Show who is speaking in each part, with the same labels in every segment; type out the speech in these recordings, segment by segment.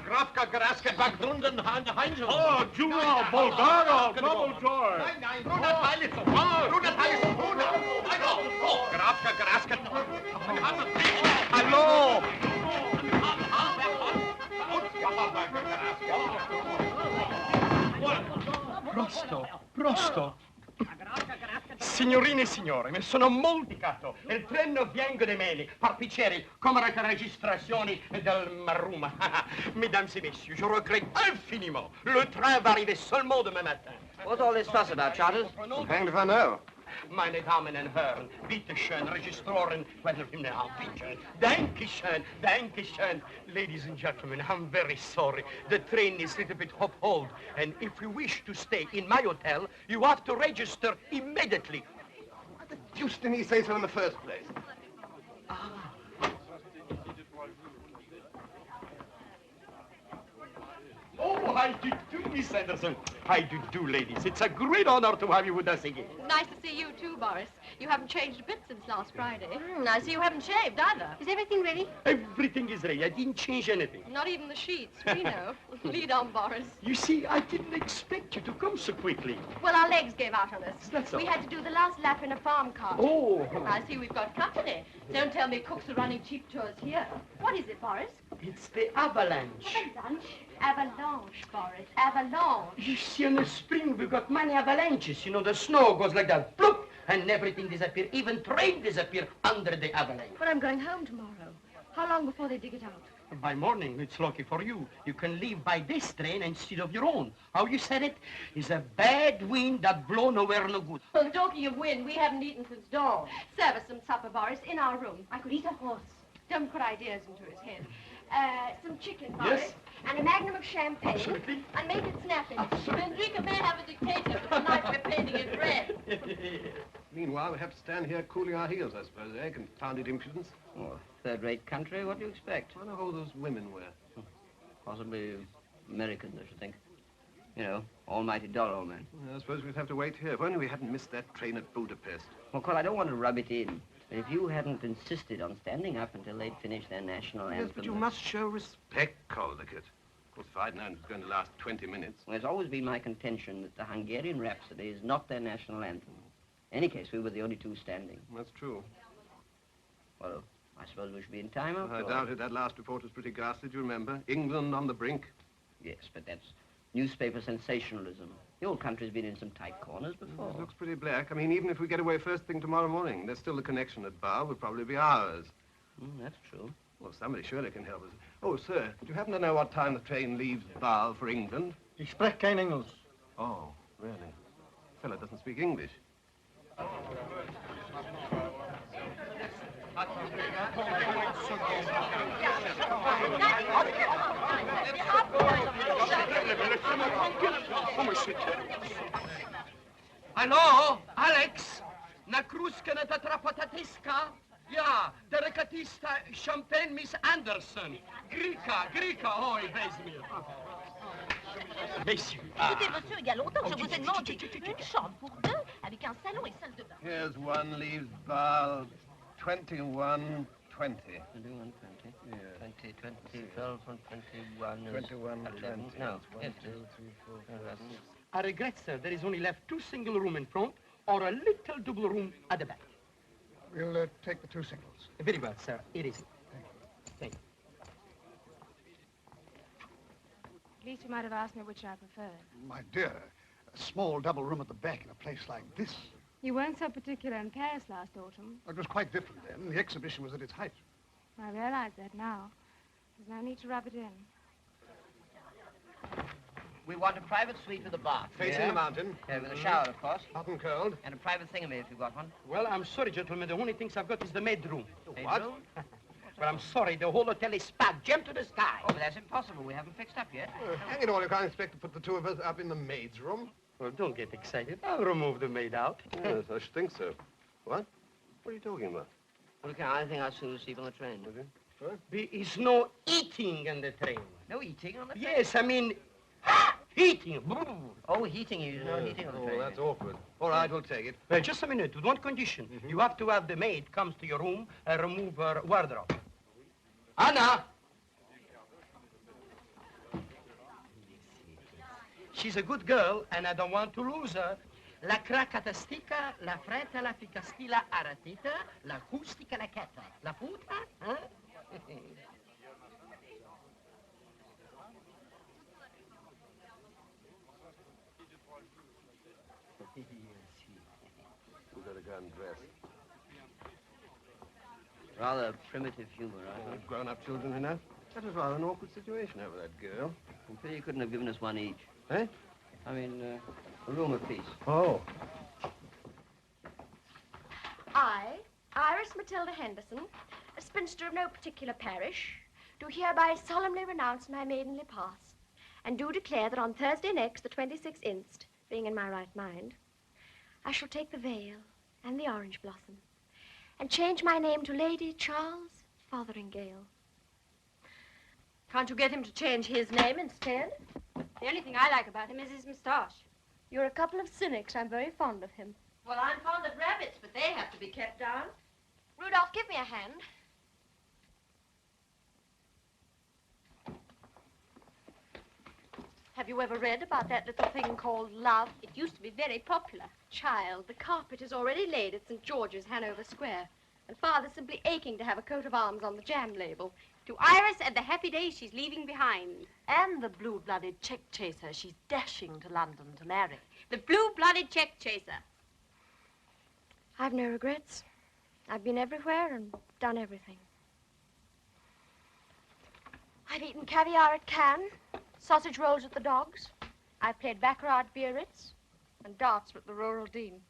Speaker 1: Grafka Grasket Bagrunden Heinzel.
Speaker 2: Oh, Jura, Bulgara, double joy.
Speaker 1: Nein, Bruder Heilig, Bruder Heilig, Bruder. Oh, Grafka Grasket. Hallo.
Speaker 3: Prosto. Signorine e signori, mi sono molticato. Il treno viene da me, parpicieri, come le registrazioni del Marruma. Mesdames et messieurs, je regrette infiniment. Le train va arriver seulement demain matin.
Speaker 4: What's all this fuss about, Charters?
Speaker 2: Hanged if I know.
Speaker 3: Meine Damen und Herren, bitte schön, Registroren, bitte. Danke schön. Ladies and gentlemen, I'm very sorry. The train is a little bit hop-hold, and if you wish to stay in my hotel, you have to register immediately.
Speaker 2: Why the deuce didn't he say so in the first place?
Speaker 3: Oh, how do you do, Miss Henderson? How do you do, ladies? It's a great honor to have you with us again.
Speaker 5: Nice to see you too, Boris. You haven't changed a bit since last Friday.
Speaker 6: I see you haven't shaved either.
Speaker 5: Is everything ready?
Speaker 3: Everything is ready. I didn't change anything.
Speaker 5: Not even the sheets. We know. Lead on, Boris.
Speaker 3: You see, I didn't expect you to come so quickly.
Speaker 6: Well, our legs gave out on us.
Speaker 3: That's all.
Speaker 6: We had to do the last lap in a farm cart.
Speaker 3: Oh.
Speaker 5: I see we've got company. Don't tell me cooks are running cheap tours here.
Speaker 6: What is it, Boris?
Speaker 3: It's the avalanche.
Speaker 6: Avalanche? Avalanche, Boris. Avalanche.
Speaker 3: You see, in the spring, we got many avalanches. You know, the snow goes like that, bloop, and everything disappears. Even train disappear under the avalanche.
Speaker 6: But I'm going home tomorrow. How long before they dig it out?
Speaker 3: By morning, it's lucky for you. You can leave by this train instead of your own. How you said it? Is a bad wind that blow nowhere no good.
Speaker 6: Well, talking of wind, we haven't eaten since dawn. Serve us some supper, Boris, in our room. I could eat a horse. Don't put ideas into his head. Some chicken, Boris.
Speaker 3: Yes.
Speaker 6: And a magnum of champagne.
Speaker 3: Absolutely.
Speaker 6: And make it snappy.
Speaker 5: Bandrika may have a dictator, but tonight we're painting it red.
Speaker 2: Meanwhile, we have to stand here cooling our heels, I suppose, eh? Confounded impudence.
Speaker 4: Oh, third-rate country, what do you expect?
Speaker 2: I wonder who those women were.
Speaker 4: Possibly Americans, I should think. You know, almighty dollar old man.
Speaker 2: Well, I suppose we'd have to wait here. If only we hadn't missed that train at Budapest.
Speaker 4: Well, Cole, I don't want to rub it in. But if you hadn't insisted on standing up until they'd finished their national anthem...
Speaker 2: Yes, but you must show respect, Caldicott. Of course, if I'd known it was going to last 20 minutes.
Speaker 4: Well, it's always been my contention that the Hungarian Rhapsody is not their national anthem. In any case, we were the only two standing.
Speaker 2: That's true.
Speaker 4: Well, I suppose we should be in time after
Speaker 2: I
Speaker 4: all.
Speaker 2: doubt it. That last report was pretty ghastly, do you remember? England on the brink.
Speaker 4: Yes, but that's newspaper sensationalism. The old country's been in some tight corners before.
Speaker 2: It looks pretty black. I mean, even if we get away first thing tomorrow morning, there's still the connection at Bar. Will probably be ours.
Speaker 4: That's true.
Speaker 2: Well, somebody surely can help us. Oh, sir, do you happen to know what time the train leaves Basel for England?
Speaker 7: Ich spreche kein Englisch.
Speaker 2: Oh, really? Fellow doesn't speak English.
Speaker 3: Hallo, Alex? Na kruska na tatrapatatiska? Ja, der rekatista Champagne Miss Anderson. Grika, oi, wees mir. Messieurs.
Speaker 6: Écoutez, monsieur, il y a longtemps que je vous ai demandé une chambre pour deux, avec un salon et salle de bain.
Speaker 2: Here's one leaves Basel 21:20.
Speaker 4: 21, 20.
Speaker 2: Yeah.
Speaker 4: 20, 12, 21,
Speaker 2: 21,
Speaker 4: 11.
Speaker 2: 20.
Speaker 4: No,
Speaker 2: 1, 2, 3, 4, 5, 6.
Speaker 3: I regret, sir, there is only left 2 single rooms in front or a little double room at the back.
Speaker 7: We'll take the 2 singles.
Speaker 3: Very well, sir. It is. Thank you.
Speaker 8: At least you might have asked me which I preferred.
Speaker 7: My dear, a small double room at the back in a place like this.
Speaker 8: You weren't so particular in Paris last autumn.
Speaker 7: It was quite different then. The exhibition was at its height.
Speaker 8: I realize that now. There's no need to rub it in.
Speaker 4: We want a private suite with a bath.
Speaker 2: Facing the mountain.
Speaker 4: Yeah, with a shower, of course.
Speaker 2: Hot and cold.
Speaker 4: And a private thingamy if you've got one.
Speaker 3: Well, I'm sorry, gentlemen. The only things I've got is the maid room.
Speaker 4: What?
Speaker 3: Well, I'm sorry. The whole hotel is packed, jammed to the sky.
Speaker 4: Oh, but that's impossible. We haven't fixed up yet.
Speaker 2: Hang it all, you can't expect to put the 2 of us up in the maid's room.
Speaker 3: Well, don't get excited. I'll remove the maid out.
Speaker 2: Yes, I should think so. What? What are you talking about?
Speaker 4: Okay, I think I'll soon sleep on the train.
Speaker 2: Okay. What?
Speaker 3: There is no eating on the train.
Speaker 4: No eating on the train?
Speaker 3: Yes, I mean, heating.
Speaker 4: Oh, heating. There's no heating on the train.
Speaker 2: Oh, that's awkward. All right, we'll take it.
Speaker 3: Well, just a minute. With one condition. You have to have the maid comes to your room and remove her wardrobe. Anna! She's a good girl, and I don't want to lose her. La cracatastica, la fretta, la ficastila aratita, la acustica, la cata. La puta, huh?
Speaker 2: We better go and dress.
Speaker 4: Rather primitive humor, I think.
Speaker 2: Grown-up children, you know. That was rather an awkward situation over that girl.
Speaker 4: I'm sure you couldn't have given us one each.
Speaker 2: Eh?
Speaker 4: I mean, a room apiece.
Speaker 2: Oh.
Speaker 6: I, Iris Matilda Henderson, a spinster of no particular parish, do hereby solemnly renounce my maidenly past, and do declare that on Thursday next, the 26th inst., being in my right mind, I shall take the veil and the orange blossom, and change my name to Lady Charles Fotheringale. Can't you get him to change his name instead?
Speaker 8: The only thing I like about him is his moustache.
Speaker 6: You're a couple of cynics. I'm very fond of him.
Speaker 5: Well, I'm fond of rabbits, but they have to be kept down.
Speaker 6: Rudolph, give me a hand. Have you ever read about that little thing called love?
Speaker 8: It used to be very popular.
Speaker 6: Child, the carpet is already laid at St. George's, Hanover Square, and Father's simply aching to have a coat of arms on the jam label.
Speaker 8: To Iris and the happy days she's leaving behind.
Speaker 5: And the blue-blooded check chaser she's dashing to London to marry.
Speaker 8: The blue-blooded check chaser.
Speaker 6: I've no regrets. I've been everywhere and done everything. I've eaten caviar at Cannes, sausage rolls at the Dogs. I've played baccarat at Biarritz and darts with the Rural Dean.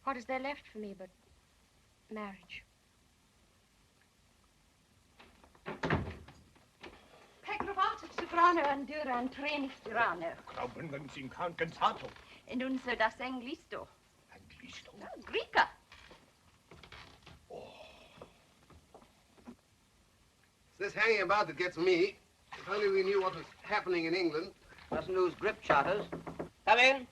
Speaker 6: What is there left for me but marriage?
Speaker 5: Pegrovate soprano andura and trenis tirano.
Speaker 3: Glauben Sie cansato.
Speaker 5: E non so das Anglisto.
Speaker 3: Anglisto?
Speaker 5: Greca.
Speaker 2: It's this hanging about that gets me. If only we knew what was happening in England.
Speaker 4: Mustn't lose grip, Charters. Come in.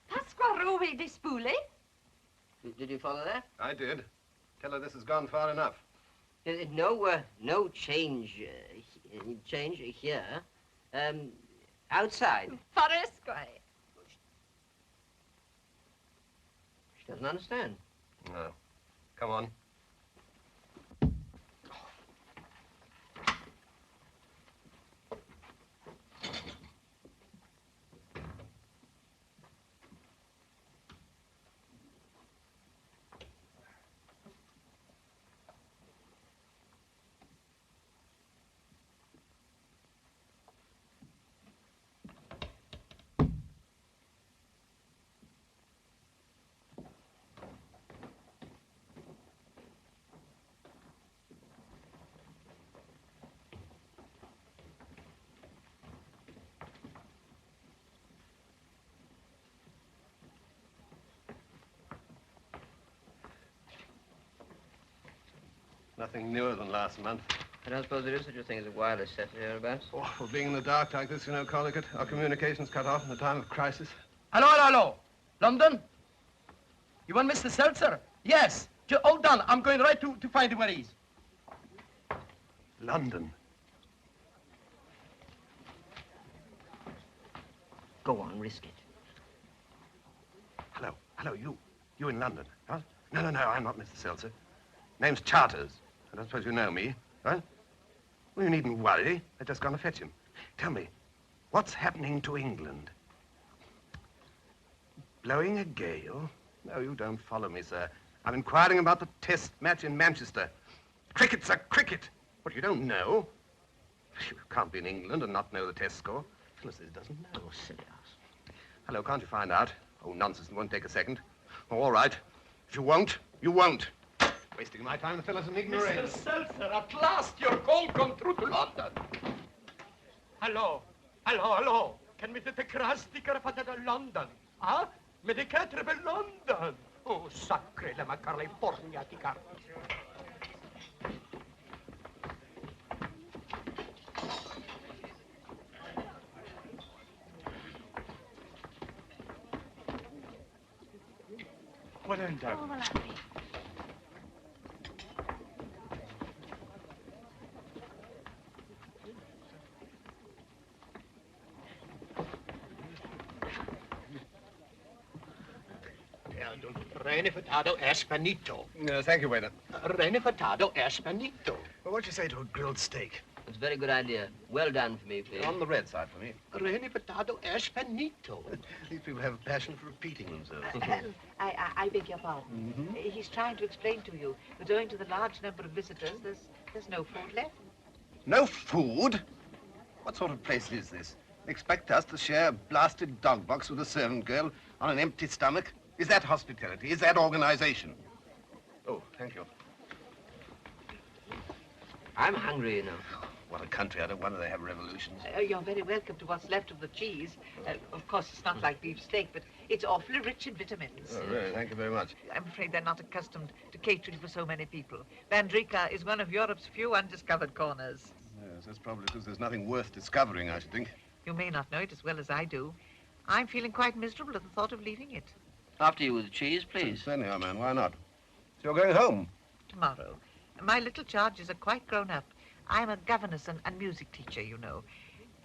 Speaker 5: Pasquarove di Spule?
Speaker 4: Did you follow that?
Speaker 2: I did. Tell her this has gone far enough.
Speaker 4: No change here. Outside.
Speaker 5: Foresque.
Speaker 4: She doesn't understand.
Speaker 2: No. Come on. Nothing newer than last month.
Speaker 4: I don't suppose there is such a thing as a wireless set hereabouts.
Speaker 2: Awful being in the dark like this, you know, Caldicott. Our communications cut off in a time of crisis.
Speaker 3: Hello, hello, hello. London? You want Mr. Seltzer? Yes. Hold on. I'm going right to find him where he is.
Speaker 2: London.
Speaker 4: Go on, risk it.
Speaker 2: Hello, you in London, huh? No, I'm not Mr. Seltzer. Name's Charters. I don't suppose you know me, huh? Well, you needn't worry. I've just gone to fetch him. Tell me, what's happening to England? Blowing a gale? No, you don't follow me, sir. I'm inquiring about the test match in Manchester. Cricket's a cricket. What, you don't know? You can't be in England and not know the test score. Phyllis doesn't know.
Speaker 4: Oh, silly ass.
Speaker 2: Hello, can't you find out? Oh, nonsense, it won't take a second. Oh, all right. If you won't, you won't. Wasting my time, the fellow's an ignoramus.
Speaker 3: Mr. Seltzer, at last your call come through to London. Hello. Can we take a sticker for London? Huh? Mais de quatre per London. Oh, sacré la macarla forniati carta.
Speaker 1: What end up?
Speaker 3: Rene Furtado Espanito.
Speaker 2: Thank you, waiter.
Speaker 3: Rene Furtado Espanito.
Speaker 7: Well, what'd you say to a grilled steak?
Speaker 4: It's a very good idea. Well done for me, please.
Speaker 2: On the red side for me.
Speaker 3: Rene Furtado Espanito.
Speaker 2: These people have a passion for repeating themselves.
Speaker 9: I beg your pardon. He's trying to explain to you that owing to the large number of visitors, there's no food left.
Speaker 2: No food? What sort of place is this? Expect us to share a blasted dog box with a servant girl on an empty stomach? Is that hospitality? Is that organization? Oh, thank you.
Speaker 4: I'm hungry, you know.
Speaker 2: What a country. I don't wonder they have revolutions.
Speaker 9: You're very welcome to what's left of the cheese. Of course, it's not like beef steak, but it's awfully rich in vitamins.
Speaker 2: Oh, really? Thank you very much.
Speaker 9: I'm afraid they're not accustomed to catering for so many people. Bandrika is one of Europe's few undiscovered corners.
Speaker 2: Yes, that's probably because there's nothing worth discovering, I should think.
Speaker 9: You may not know it as well as I do. I'm feeling quite miserable at the thought of leaving it.
Speaker 4: After you with the cheese, please.
Speaker 2: Certainly, man. Why not? So you're going home?
Speaker 9: Tomorrow. My little charges are quite grown up. I'm a governess and music teacher, you know.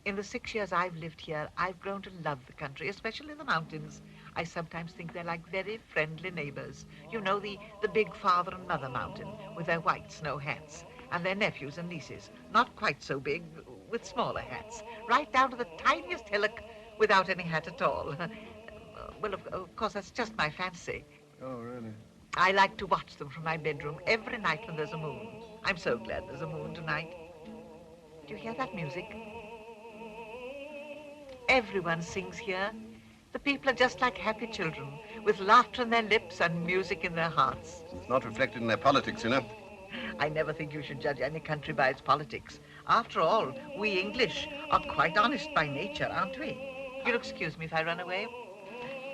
Speaker 9: In the 6 years I've lived here, I've grown to love the country, especially the mountains. I sometimes think they're like very friendly neighbors. You know, the big father and mother mountain with their white snow hats, and their nephews and nieces, not quite so big, with smaller hats, right down to the tiniest hillock without any hat at all. Well, of course, that's just my fancy.
Speaker 2: Oh, really?
Speaker 9: I like to watch them from my bedroom every night when there's a moon. I'm so glad there's a moon tonight. Do you hear that music? Everyone sings here. The people are just like happy children, with laughter on their lips and music in their hearts.
Speaker 2: It's not reflected in their politics, you know.
Speaker 9: I never think you should judge any country by its politics. After all, we English are quite honest by nature, aren't we? You'll excuse me if I run away.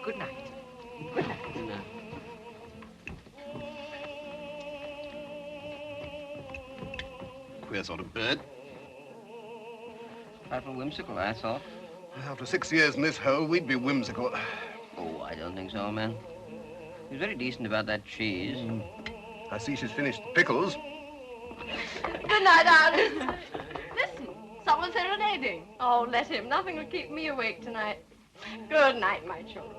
Speaker 9: Good night. Good night.
Speaker 4: Good night.
Speaker 2: Queer sort of bird.
Speaker 4: Trifle whimsical, I thought.
Speaker 2: After 6 years in this hole, we'd be whimsical.
Speaker 4: Oh, I don't think so, man. He was very decent about that cheese.
Speaker 2: I see she's finished the pickles.
Speaker 5: Good night, Iris. Listen, someone's serenading. Oh, let him. Nothing will keep me awake tonight. Good night, my children.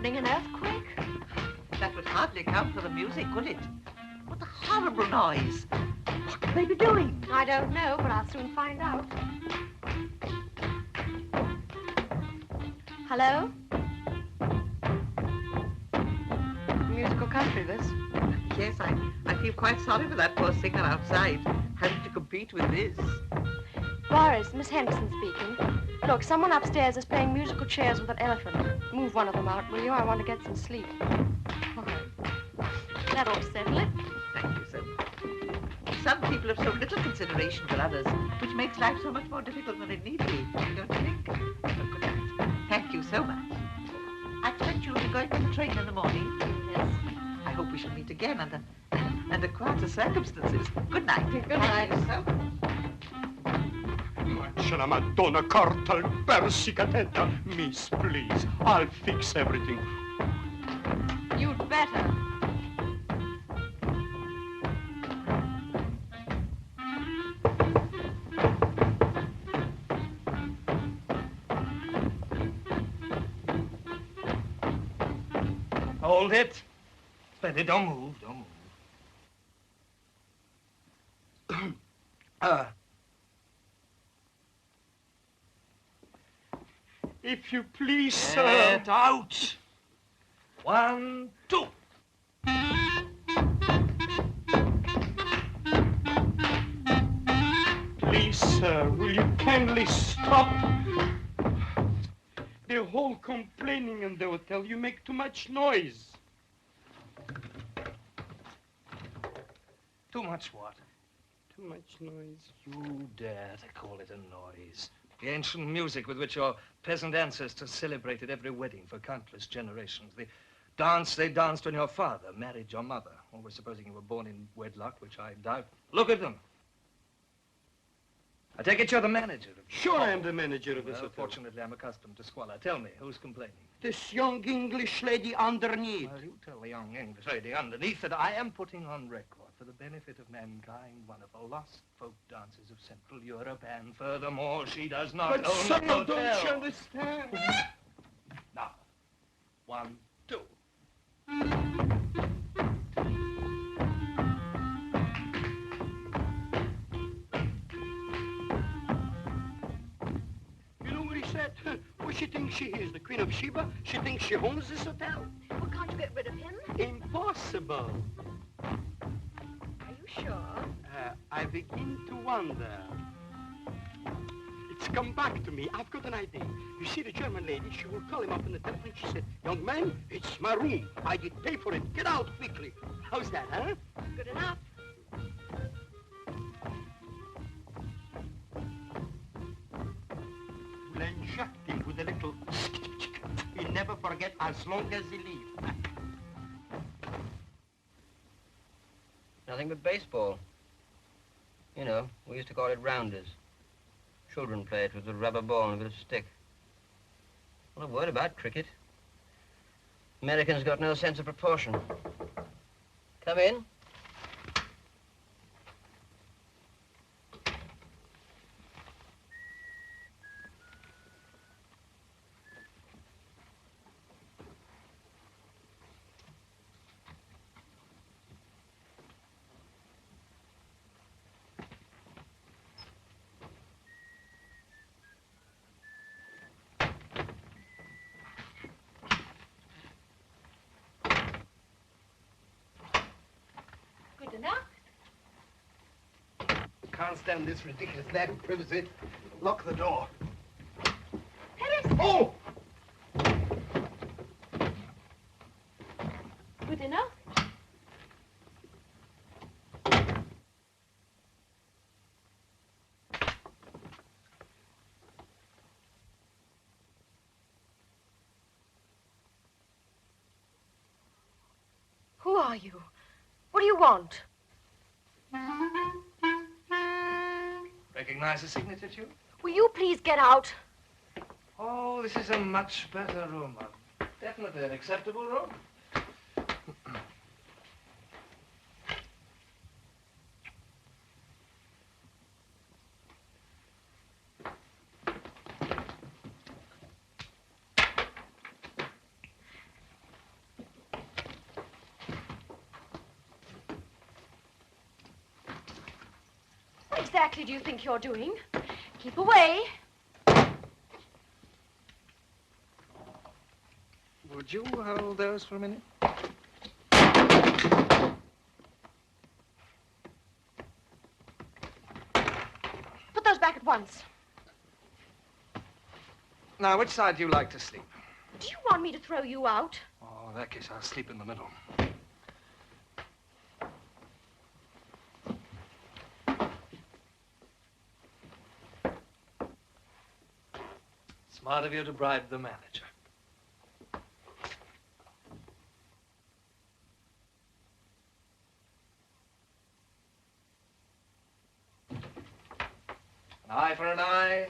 Speaker 6: An earthquake?
Speaker 9: That would hardly account for the music, would it? What a horrible noise. What could they be doing?
Speaker 6: I don't know, but I'll soon find out. Hello? Musical country, this.
Speaker 9: Yes, I feel quite sorry for that poor singer outside, having to compete with this.
Speaker 6: Boris, Miss Henderson speaking. Look, someone upstairs is playing musical chairs with an elephant. Move one of them out, will you? I want to get some sleep. All right. That ought to settle it.
Speaker 9: Thank you so much. Some people have so little consideration for others, which makes life so much more difficult than it need be, don't you think? Oh, good night. Thank you so much. I expect you'll be going to the train in the morning.
Speaker 6: Yes.
Speaker 9: I hope we shall meet again under quieter circumstances. Good night.
Speaker 6: Good night.
Speaker 9: Thank you so much.
Speaker 3: C'è la Madonna corta al persicatetta. Miss, please, I'll fix everything.
Speaker 5: You'd better.
Speaker 2: Hold it. Steady, don't move, don't move.
Speaker 3: If you please, sir.
Speaker 2: Get out. 1, 2.
Speaker 3: Please, sir, will you kindly stop? They're all complaining in the hotel. You make too much noise.
Speaker 2: Too much what?
Speaker 3: Too much noise.
Speaker 2: You dare to call it a noise. The ancient music with which your peasant ancestors celebrated every wedding for countless generations. The dance they danced when your father married your mother. Always supposing you were born in wedlock, which I doubt. Look at them. I take it you're the manager of this
Speaker 3: Sure,
Speaker 2: hall.
Speaker 3: I am the manager of this
Speaker 2: Well,
Speaker 3: hotel.
Speaker 2: fortunately, I'm accustomed to squalor. Tell me, who's complaining?
Speaker 3: This young English lady underneath.
Speaker 2: Well, you tell the young English lady underneath that I am putting on record for the benefit of mankind one of the lost folk dances of Central Europe, and furthermore, she does not
Speaker 3: But
Speaker 2: own
Speaker 3: sir,
Speaker 2: the hotel.
Speaker 3: don't you understand?
Speaker 2: Now, 1, 2.
Speaker 3: You know what he said? What she thinks she is, the Queen of Sheba? She thinks she owns this hotel?
Speaker 6: Well, can't you get rid of him?
Speaker 3: Impossible.
Speaker 6: Are you sure?
Speaker 3: I begin to wonder. It's come back to me. I've got an idea. You see, the German lady, she will call him up on the telephone. She said, young man, it's my room. I did pay for it. Get out quickly. How's that, huh?
Speaker 6: Good enough.
Speaker 3: We'll inject him with a little... He'll never forget as long as he lives.
Speaker 4: Nothing but baseball. You know, we used to call it rounders. Children play it with a rubber ball and a bit of stick. Not a word about cricket. Americans got no sense of proportion. Come in.
Speaker 6: Good enough.
Speaker 7: Can't stand this ridiculous lack of privacy. Lock the door.
Speaker 6: Harris!
Speaker 7: Oh!
Speaker 6: Good enough. Who are you? What do you want?
Speaker 2: Recognize the signature tune?
Speaker 6: Will you please get out?
Speaker 2: Oh, this is a much better room. Definitely an acceptable room.
Speaker 6: What exactly do you think you're doing? Keep away.
Speaker 2: Would you hold those for a minute?
Speaker 6: Put those back at once.
Speaker 2: Now, which side do you like to sleep?
Speaker 6: Do you want me to throw you out?
Speaker 2: Oh, in that case, I'll sleep in the middle. Smart of you to bribe the manager.
Speaker 10: Eye for an eye,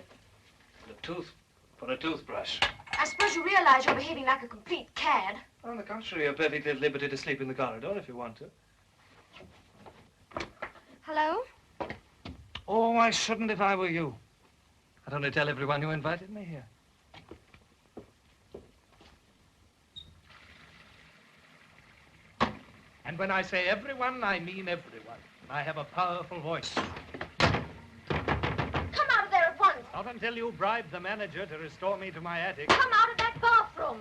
Speaker 10: and a tooth for a toothbrush.
Speaker 6: I suppose you realize you're behaving like a complete cad.
Speaker 10: On the contrary, you're perfectly at liberty to sleep in the corridor if you want to.
Speaker 6: Hello?
Speaker 10: Oh, I shouldn't if I were you. I'd only tell everyone who invited me here. And when I say everyone, I mean everyone. I have a powerful voice.
Speaker 6: Come out of there at once.
Speaker 10: Not until you bribe the manager to restore me to my attic.
Speaker 6: Come out of that bathroom.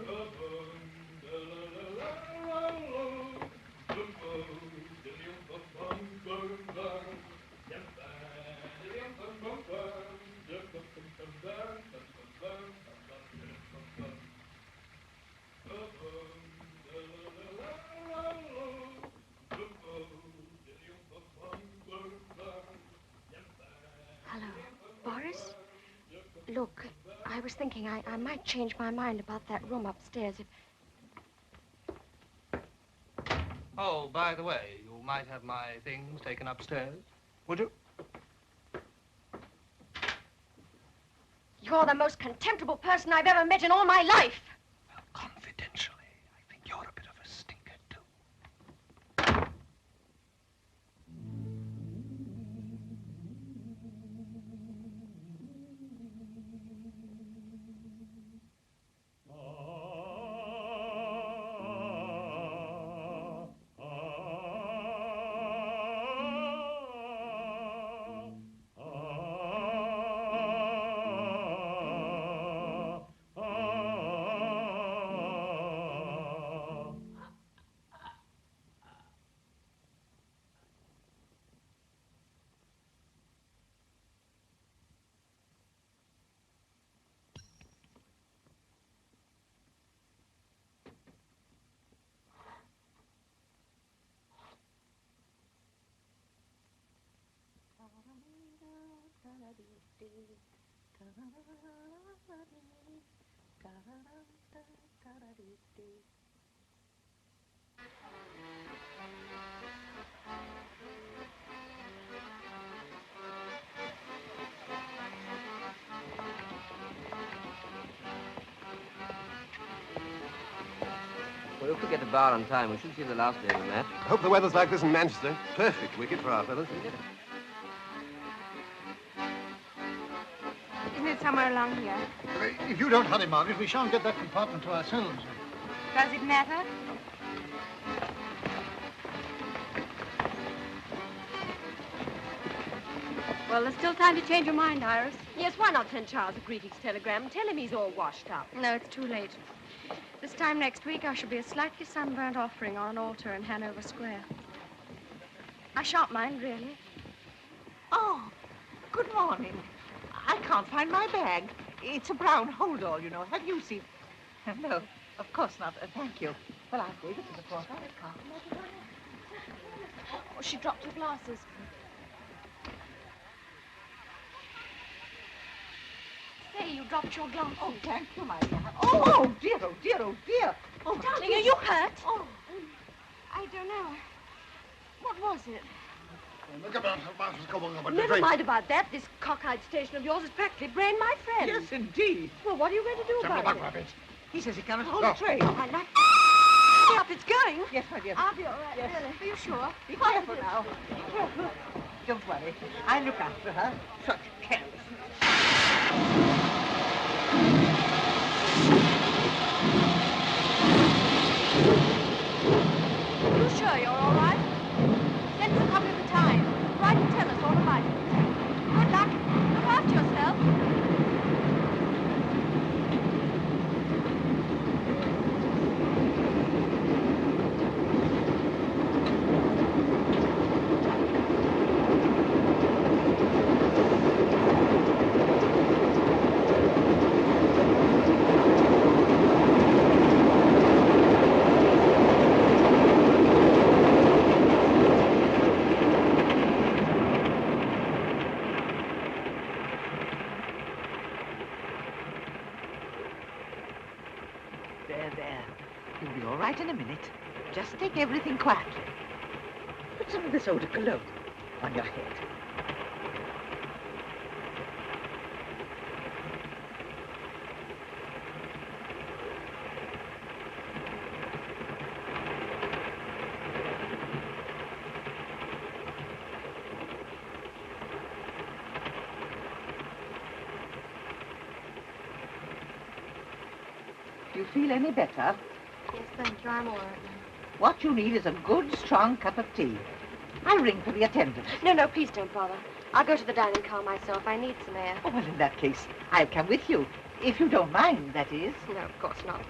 Speaker 6: Boris? Look, I was thinking I might change my mind about that room upstairs if...
Speaker 10: Oh, by the way, you might have my things taken upstairs. Would you?
Speaker 6: You're the most contemptible person I've ever met in all my life.
Speaker 10: Well, confidentially, I think you're a bit of a stinker, too.
Speaker 4: Well, if we get to bar on time, we should see the last day of the match.
Speaker 2: I hope the weather's like this in Manchester. Perfect wicket for our fellows.
Speaker 8: Isn't it somewhere along here?
Speaker 7: If you don't hurry, Margaret, we shan't get that compartment to ourselves.
Speaker 8: Does it matter? Well, there's still time to change your mind, Iris.
Speaker 5: Yes, why not send Charles a greetings telegram and tell him he's all washed up?
Speaker 8: No, it's too late. This time next week, I shall be a slightly sunburnt offering on an altar in Hanover Square. I shan't mind, really.
Speaker 9: Oh, good morning. I can't find my bag. It's a brown hold-all, you know. Have you seen? No, of course not. Thank you. Well, I'll leave it to the porter.
Speaker 6: Oh, she dropped her glasses. Say, you dropped your glasses.
Speaker 9: Oh, thank you, my dear. Oh, dear, oh, dear, oh, dear. Oh,
Speaker 6: darling, are you hurt?
Speaker 9: Oh,
Speaker 6: I don't know. What was it?
Speaker 5: Never mind about that. This cockeyed station of yours is practically brain my friend.
Speaker 9: yes, indeed.
Speaker 5: Well, what are you going to do about it?
Speaker 9: He says he cannot hold the train.
Speaker 5: I like... Up, it's going.
Speaker 9: Yes, my dear.
Speaker 6: I'll be all right,
Speaker 9: Yes.
Speaker 6: really. Are you sure?
Speaker 9: Be careful now. Be careful. Don't worry. I'll look after her. Such carelessness.
Speaker 6: Are you sure you're all right? Send us a copy of the Times. Write and tell us all about it. Good luck. Look after yourself.
Speaker 9: There. You'll be all right in a minute. Just take everything quietly. Put some of this eau de cologne on your head. you feel any better?
Speaker 8: Yes, thank you. I'm all right now.
Speaker 9: What you need is a good, strong cup of tea. I'll ring for the attendant.
Speaker 6: No, please don't bother. I'll go to the dining car myself. I need some air.
Speaker 9: Oh, well, in that case, I'll come with you. If you don't mind, that is.
Speaker 6: No, of course not.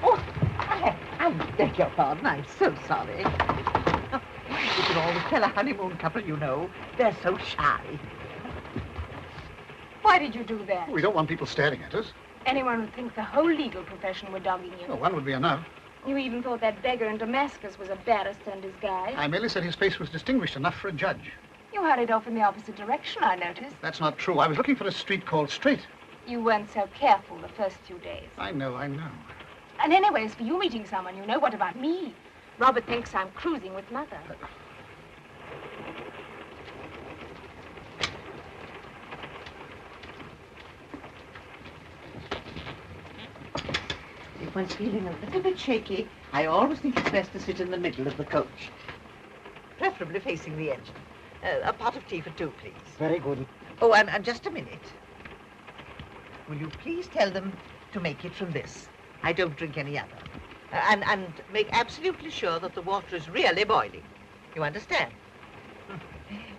Speaker 9: Oh, I beg your pardon. I'm so sorry. You can always tell a honeymoon couple, you know. They're so shy.
Speaker 8: Why did you do that?
Speaker 7: We don't want people staring at us.
Speaker 8: Anyone would think the whole legal profession were dogging you.
Speaker 7: Well, one would be enough.
Speaker 8: You even thought that beggar in Damascus was a barrister in disguise.
Speaker 7: I merely said his face was distinguished enough for a judge.
Speaker 8: You hurried off in the opposite direction, I noticed.
Speaker 7: That's not true. I was looking for a street called Straight.
Speaker 8: You weren't so careful the first few days.
Speaker 7: I know.
Speaker 8: And anyways, for you meeting someone, you know, what about me? Robert thinks I'm cruising with Mother.
Speaker 9: If one's feeling a little bit shaky, I always think it's best to sit in the middle of the coach. Preferably facing the engine. A pot of tea for two, please.
Speaker 7: Very good.
Speaker 9: Oh, and just a minute. Will you please tell them to make it from this? I don't drink any other. And make absolutely sure that the water is really boiling. You understand?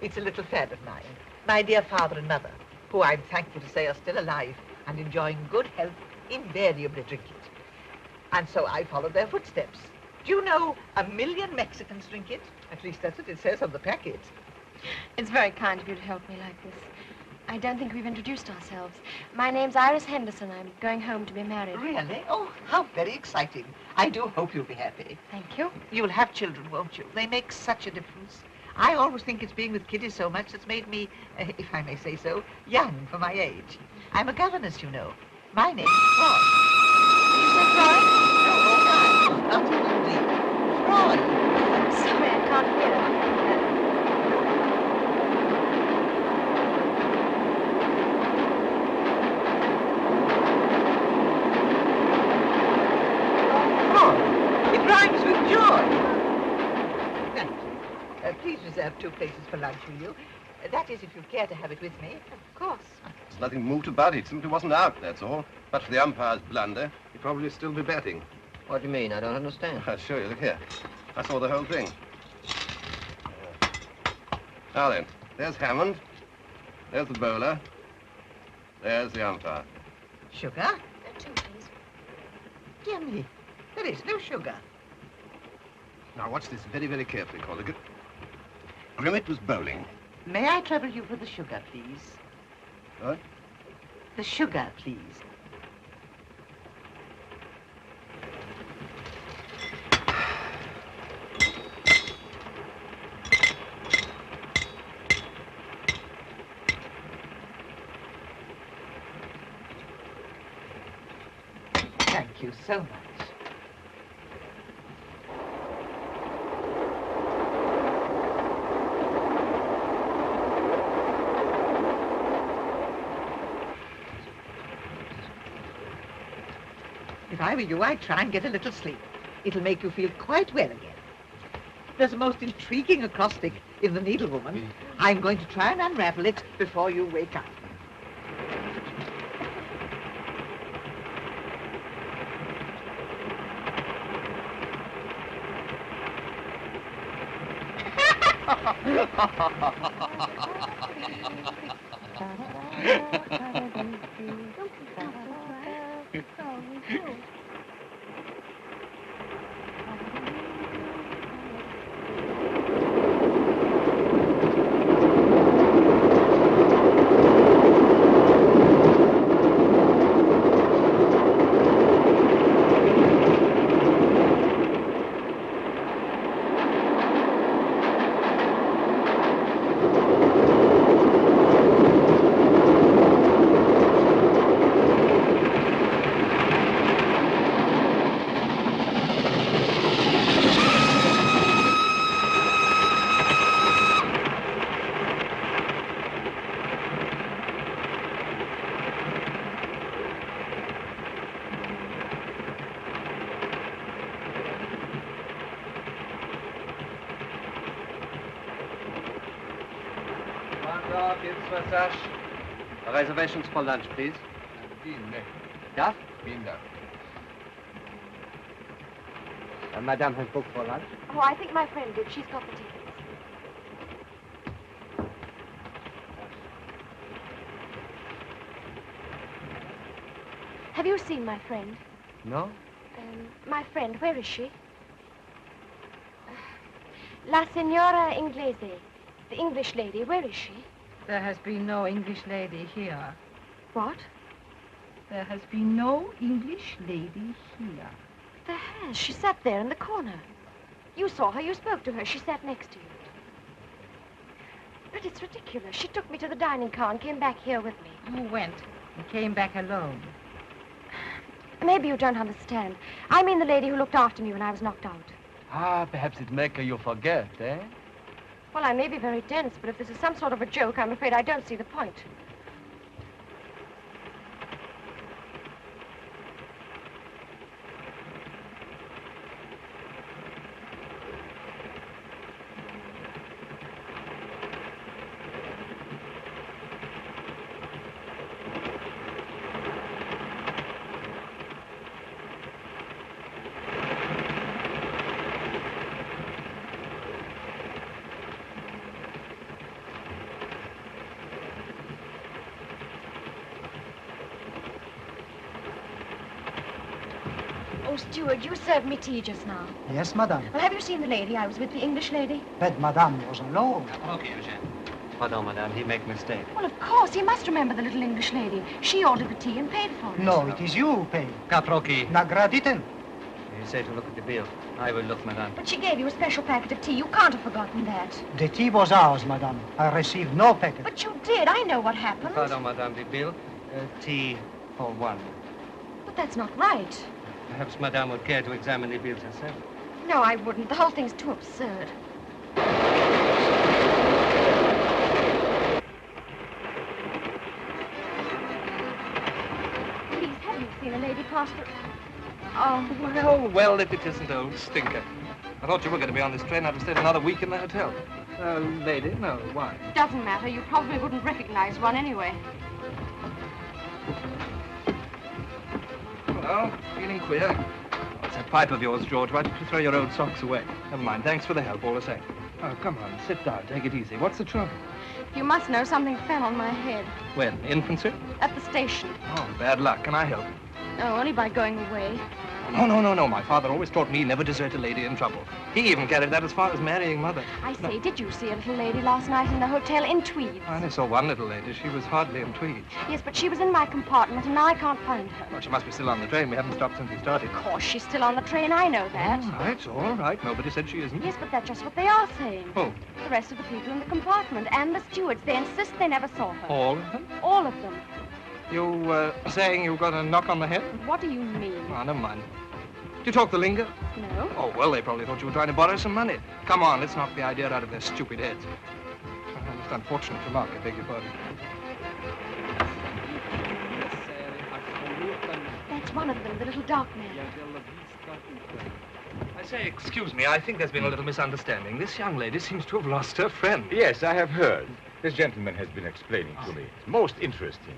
Speaker 9: It's a little fan of mine. My dear father and mother, who I'm thankful to say are still alive and enjoying good health, invariably drink it. And so I followed their footsteps. Do you know 1 million Mexicans drink it? At least that's what it says on the packet.
Speaker 6: It's very kind of you to help me like this. I don't think we've introduced ourselves. My name's Iris Henderson. I'm going home to be married.
Speaker 9: Really? Oh, how very exciting. I do hope you'll be happy.
Speaker 6: Thank you.
Speaker 9: You'll have children, won't you? They make such a difference. I always think it's being with kiddies so much that's made me, if I may say so, young for my age. I'm a governess, you know. My name's Froy.
Speaker 6: Did you say Froy?
Speaker 9: No, not indeed. Froy.
Speaker 6: I'm sorry, I can't hear.
Speaker 9: It rhymes with joy. Thank you. Please reserve 2 places for lunch, will you? That is, if you care to have it with me.
Speaker 6: Of course.
Speaker 2: There's nothing moved about it. Simply wasn't out, that's all. But for the umpire's blunder, he'd probably still be betting.
Speaker 4: What do you mean? I don't understand.
Speaker 2: I'll show you. Look here. I saw the whole thing. Now then, there's Hammond. There's the bowler. There's the umpire.
Speaker 9: Sugar?
Speaker 6: 2, please.
Speaker 9: Dear me, there is no sugar.
Speaker 2: Now watch this very, very carefully, Caldicott. Grimmett was bowling.
Speaker 9: May I trouble you for the sugar, please?
Speaker 2: What?
Speaker 9: The sugar, please. Thank you so much. If I were you, I'd try and get a little sleep. It'll make you feel quite well again. There's a most intriguing acrostic in The Needlewoman. I'm going to try and unravel it before you wake up.
Speaker 10: So, kids, massage. Reservations for lunch, please. Yeah? Madame has booked for lunch.
Speaker 6: Oh, I think my friend did. She's got the tickets. Have you seen my friend?
Speaker 10: No?
Speaker 6: My friend, where is she? La Signora Inglese, the English lady, where is she?
Speaker 11: There has been no English lady here.
Speaker 6: What?
Speaker 11: There has been no English lady here.
Speaker 6: There has. She sat there in the corner. You saw her, you spoke to her. She sat next to you. But it's ridiculous. She took me to the dining car and came back here with me.
Speaker 11: You went and came back alone.
Speaker 6: Maybe you don't understand. I mean the lady who looked after me when I was knocked out.
Speaker 10: Ah, perhaps it make you forget, eh?
Speaker 6: Well, I may be very dense, but if this is some sort of a joke, I'm afraid I don't see the point. Oh, steward, you served me tea just now.
Speaker 12: Yes, madame.
Speaker 6: Well, have you seen the lady? I was with the English lady.
Speaker 12: But madame was alone.
Speaker 10: Okay, Eugene. Pardon, madame, he make mistake.
Speaker 6: Well, of course, he must remember the little English lady. She ordered the tea and paid for it.
Speaker 12: No, it is you who pay.
Speaker 10: Caproki.
Speaker 12: Nagraditen.
Speaker 10: You say to look at the bill. I will look, madame.
Speaker 6: But she gave you a special packet of tea. You can't have forgotten that.
Speaker 12: The tea was ours, madame. I received no packet.
Speaker 6: But you did. I know what happened.
Speaker 10: Pardon, madame, the bill. Tea for one.
Speaker 6: But that's not right.
Speaker 10: Perhaps madame would care to examine the bills herself.
Speaker 6: No, I wouldn't. The whole thing's too absurd. Please, have you seen a lady pass through?
Speaker 10: Oh, well, if it isn't old Stinker. I thought you were going to be on this train. I'd have stayed another week in the hotel. Lady? No, why?
Speaker 5: Doesn't matter. You probably wouldn't recognize one anyway.
Speaker 10: Well, feeling queer. What's that pipe of yours, George? Why don't you throw your old socks away? Never mind. Thanks for the help, all the same. Oh, come on. Sit down. Take it easy. What's the trouble?
Speaker 5: You must know something fell on my head.
Speaker 10: When? Infancy?
Speaker 5: At the station.
Speaker 10: Oh, bad luck. Can I help?
Speaker 5: No, only by going away.
Speaker 10: No. My father always taught me never desert a lady in trouble. He even carried that as far as marrying mother.
Speaker 6: I say, did you see a little lady last night in the hotel in tweeds?
Speaker 10: I only saw one little lady. She was hardly in tweeds.
Speaker 6: Yes, but she was in my compartment, and now I can't find her.
Speaker 10: Well, she must be still on the train. We haven't stopped since we started.
Speaker 6: Of course, she's still on the train. I know that.
Speaker 10: All right. Nobody said she isn't.
Speaker 6: Yes, but that's just what they are saying.
Speaker 10: Who?
Speaker 6: The rest of the people in the compartment and the stewards. They insist they never saw her.
Speaker 10: All of them?
Speaker 6: All of them.
Speaker 10: You, saying you got a knock on the head?
Speaker 6: What do you mean?
Speaker 10: Oh, never mind. Do you talk the lingo?
Speaker 6: No.
Speaker 10: Oh, well, they probably thought you were trying to borrow some money. Come on, let's knock the idea out of their stupid heads. Oh, most unfortunate remark, I beg your pardon.
Speaker 6: That's one of them, the little dark man.
Speaker 10: I say, excuse me, I think there's been a little misunderstanding. This young lady seems to have lost her friend.
Speaker 13: Yes, I have heard. This gentleman has been explaining to me. It's most interesting.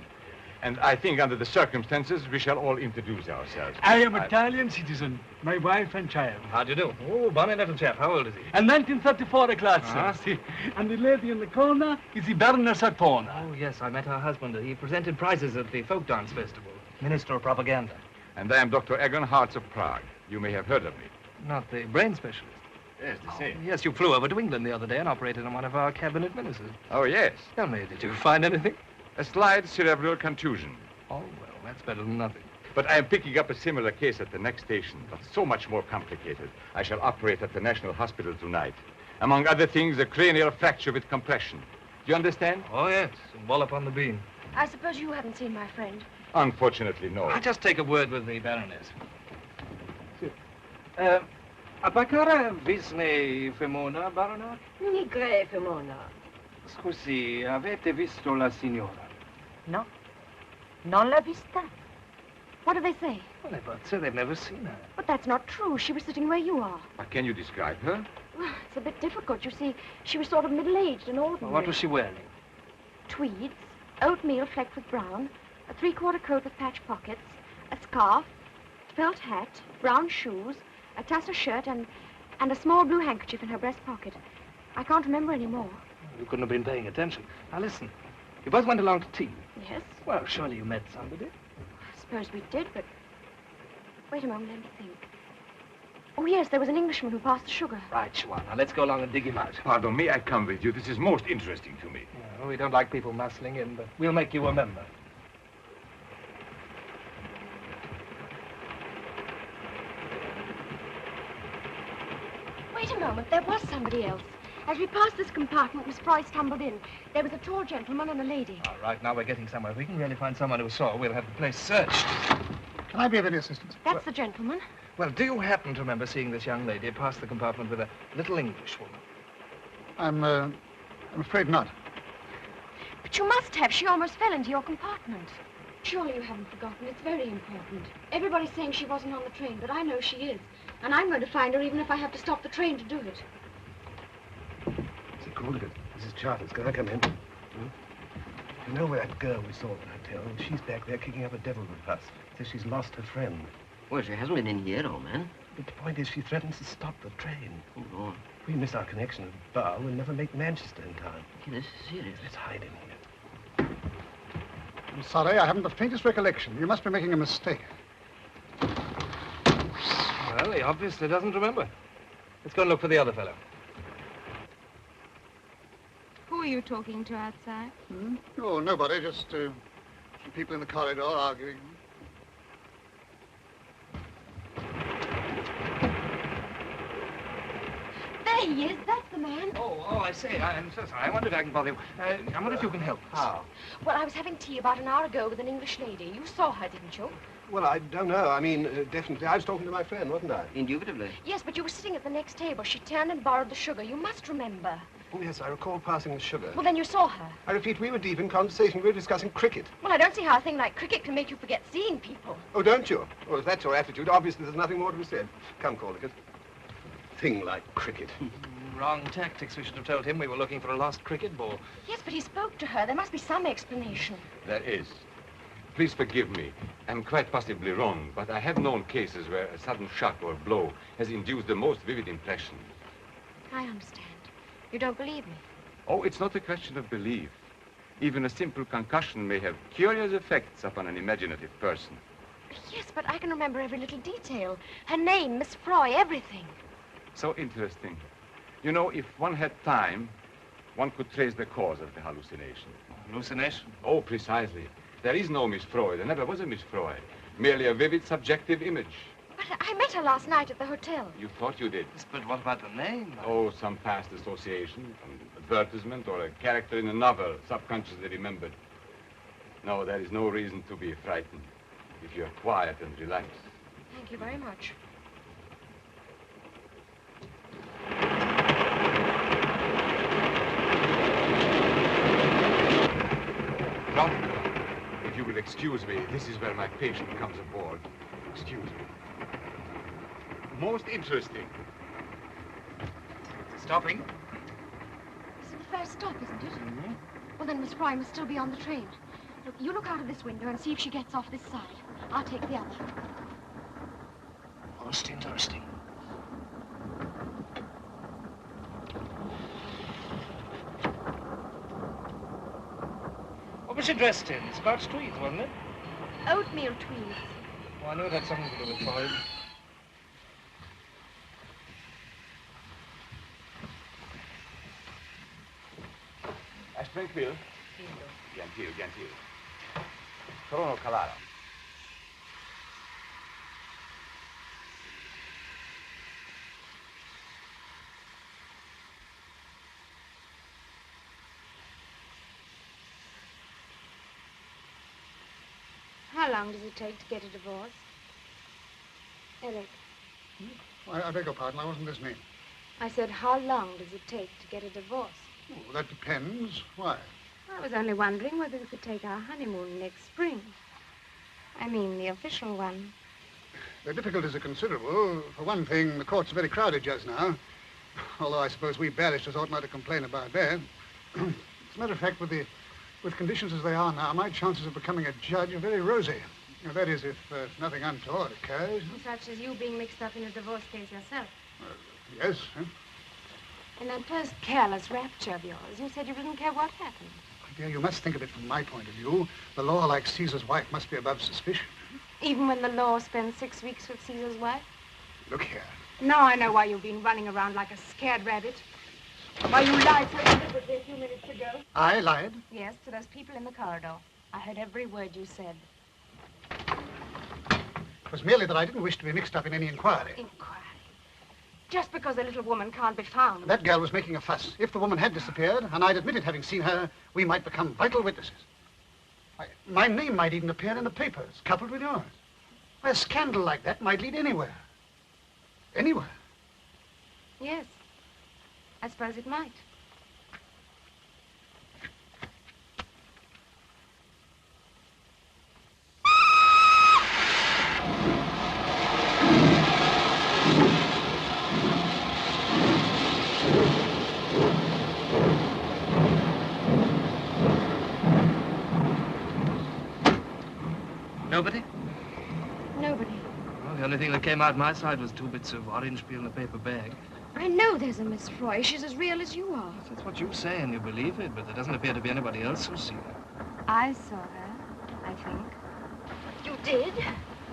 Speaker 13: And I think under the circumstances, we shall all introduce ourselves.
Speaker 14: I am Italian citizen, my wife and child.
Speaker 10: How do you do? Oh, bonny little chap. How old is he?
Speaker 14: And 1934 a class, sir. And the lady in the corner is the Baroness Artona.
Speaker 10: Oh, yes, I met her husband. He presented prizes at the folk dance festival. Minister of Propaganda.
Speaker 13: And I am Dr. Egon Hartz of Prague. You may have heard of me.
Speaker 10: Not the brain specialist.
Speaker 13: Yes, the same.
Speaker 10: Yes, you flew over to England the other day and operated on one of our cabinet ministers.
Speaker 13: Oh, yes.
Speaker 10: Tell me, did you find anything?
Speaker 13: A slight cerebral contusion.
Speaker 10: Oh, well, that's better than nothing.
Speaker 13: But I am picking up a similar case at the next station, but so much more complicated. I shall operate at the National Hospital tonight. Among other things, a cranial fracture with compression. Do you understand?
Speaker 10: Oh, yes. A wallop on the bean.
Speaker 6: I suppose you haven't seen my friend.
Speaker 13: Unfortunately, no.
Speaker 10: I'll just take a word with the Baroness. Appacare visne femona, Baronet?
Speaker 11: Nigre femona.
Speaker 14: Scusi, avete visto la signora?
Speaker 11: No. Non l'ha vista.
Speaker 6: What do they say?
Speaker 10: Well, they both say they've never seen her.
Speaker 6: But that's not true. She was sitting where you are.
Speaker 13: Can you describe her?
Speaker 6: Well, it's a bit difficult. You see, she was sort of middle-aged and ordinary.
Speaker 10: Well, what was she wearing?
Speaker 6: tweeds, oatmeal flecked with brown, a three-quarter coat with patch pockets, a scarf, felt hat, brown shoes, a tassel shirt, and a small blue handkerchief in her breast pocket. I can't remember any more.
Speaker 10: You couldn't have been paying attention. Now listen, you both went along to tea.
Speaker 6: Yes?
Speaker 10: Well, surely you met somebody.
Speaker 6: I suppose we did, but... Wait a moment, let me think. Oh, yes, there was an Englishman who passed the sugar.
Speaker 10: Right, Schwan. Now let's go along and dig him out.
Speaker 13: Pardon, may I come with you? This is most interesting to me.
Speaker 10: Well, we don't like people muscling in, but we'll make you a member.
Speaker 6: Wait a moment, there was somebody else. As we passed this compartment, Miss Froy stumbled in. There was a tall gentleman and a lady.
Speaker 10: All right, now we're getting somewhere. If we can really find someone who saw, we'll have the place searched.
Speaker 7: Can I be of any assistance?
Speaker 6: That's the gentleman.
Speaker 10: Well, do you happen to remember seeing this young lady pass the compartment with a little English woman?
Speaker 7: I'm afraid not.
Speaker 6: But you must have. She almost fell into your compartment. Surely you haven't forgotten. It's very important. Everybody's saying she wasn't on the train, but I know she is. And I'm going to find her even if I have to stop the train to do it.
Speaker 2: Mr. Caldicott, this is Charters. Can I come in? You know where that girl we saw at the hotel? She's back there kicking up a devil with us. Says she's lost her friend.
Speaker 4: Well, she hasn't been in yet, old man.
Speaker 2: But the point is, she threatens to stop the train.
Speaker 4: Oh, Lord.
Speaker 2: If we miss our connection at Bow, we'll never make Manchester in time.
Speaker 4: Yeah, this is serious.
Speaker 2: Let's hide in here.
Speaker 7: I'm sorry, I haven't the faintest recollection. You must be making a mistake.
Speaker 10: Well, he obviously doesn't remember. Let's go and look for the other fellow.
Speaker 8: Who are you talking to outside?
Speaker 7: Oh, nobody, just some people in the corridor arguing.
Speaker 6: There he is. That's the man.
Speaker 10: Oh, I say, I'm so sorry. I wonder if I can bother you. I wonder if you can help us.
Speaker 2: How?
Speaker 6: Well, I was having tea about an hour ago with an English lady. You saw her, didn't you?
Speaker 2: Well, I don't know. I mean, definitely. I was talking to my friend, wasn't I?
Speaker 4: Indubitably.
Speaker 6: Yes, but you were sitting at the next table. She turned and borrowed the sugar. You must remember.
Speaker 2: Oh, yes, I recall passing the sugar.
Speaker 6: Well, then you saw her.
Speaker 2: I repeat, we were deep in conversation. We were discussing cricket.
Speaker 6: Well, I don't see how a thing like cricket can make you forget seeing people.
Speaker 2: Oh, don't you? Well, if that's your attitude, obviously there's nothing more to be said. Come, Caldicott. Thing like cricket.
Speaker 10: Wrong tactics. We should have told him we were looking for a lost cricket ball.
Speaker 6: Yes, but he spoke to her. There must be some explanation.
Speaker 13: There is. Please forgive me. I'm quite possibly wrong, but I have known cases where a sudden shock or blow has induced the most vivid impression.
Speaker 6: I understand. You don't believe me?
Speaker 13: Oh, it's not a question of belief. Even a simple concussion may have curious effects upon an imaginative person.
Speaker 6: Yes, but I can remember every little detail. Her name, Miss Froy, everything.
Speaker 13: So interesting. You know, if one had time, one could trace the cause of the hallucination.
Speaker 10: Hallucination?
Speaker 13: Oh, precisely. There is no Miss Froy. There never was a Miss Froy. Merely a vivid, subjective image.
Speaker 6: But I met her last night at the hotel.
Speaker 13: You thought you did.
Speaker 10: Yes, but what about the name?
Speaker 13: Oh, some past association, some advertisement, or a character in a novel, subconsciously remembered. No, there is no reason to be frightened if you're quiet and relaxed.
Speaker 6: Thank you very much.
Speaker 13: Doctor, if you will excuse me, this is where my patient comes aboard. Excuse me. Most interesting.
Speaker 10: Stopping?
Speaker 6: This is the first stop, isn't it? Mm-hmm. Well, then Miss Froy must still be on the train. Look, you look out of this window and see if she gets off this side. I'll take the other.
Speaker 10: Most interesting. What was she dressed in? It's about tweeds, wasn't it?
Speaker 6: Oatmeal tweeds.
Speaker 10: Oh, I knew it had something to do with Freud.
Speaker 13: Tranquillo. Gentil. Trono calaro.
Speaker 8: How long does it take to get a divorce? Eric,
Speaker 7: I beg your pardon, I wasn't listening.
Speaker 8: I said, how long does it take to get a divorce?
Speaker 7: Oh, that depends. Why?
Speaker 8: I was only wondering whether we could take our honeymoon next spring. I mean, the official one.
Speaker 7: The difficulties are considerable. For one thing, the courts are very crowded just now. Although I suppose we barristers ought not to complain about that. As a matter of fact, with the With conditions as they are now, my chances of becoming a judge are very rosy. Now, that is, if nothing untoward occurs.
Speaker 8: Such as you being mixed up in a divorce case yourself.
Speaker 7: Yes. Huh?
Speaker 8: In that first careless rapture of yours, you said you didn't care what happened.
Speaker 7: My dear, you must think of it from my point of view. The law, like Caesar's wife, must be above suspicion.
Speaker 8: Even when the law spends 6 weeks with Caesar's wife?
Speaker 7: Look here.
Speaker 8: Now I know why you've been running around like a scared rabbit. Why you lied so deliberately a few minutes ago.
Speaker 7: I lied?
Speaker 8: Yes, to those people in the corridor. I heard every word you said.
Speaker 7: It was merely that I didn't wish to be mixed up in any inquiry.
Speaker 8: Inquiry? Just because the little woman can't be found.
Speaker 7: That girl was making a fuss. If the woman had disappeared, and I'd admitted having seen her, we might become vital witnesses. My name might even appear in the papers, coupled with yours. Why, a scandal like that might lead anywhere. Anywhere.
Speaker 8: Yes. I suppose it might.
Speaker 10: Nobody?
Speaker 8: Nobody.
Speaker 10: Well, the only thing that came out my side was 2 bits of orange peel in a paper bag.
Speaker 8: I know there's a Miss Froy. She's as real as you are.
Speaker 10: That's what you say, and you believe it, but there doesn't appear to be anybody else who's seen her.
Speaker 8: I saw her, I think.
Speaker 6: You did?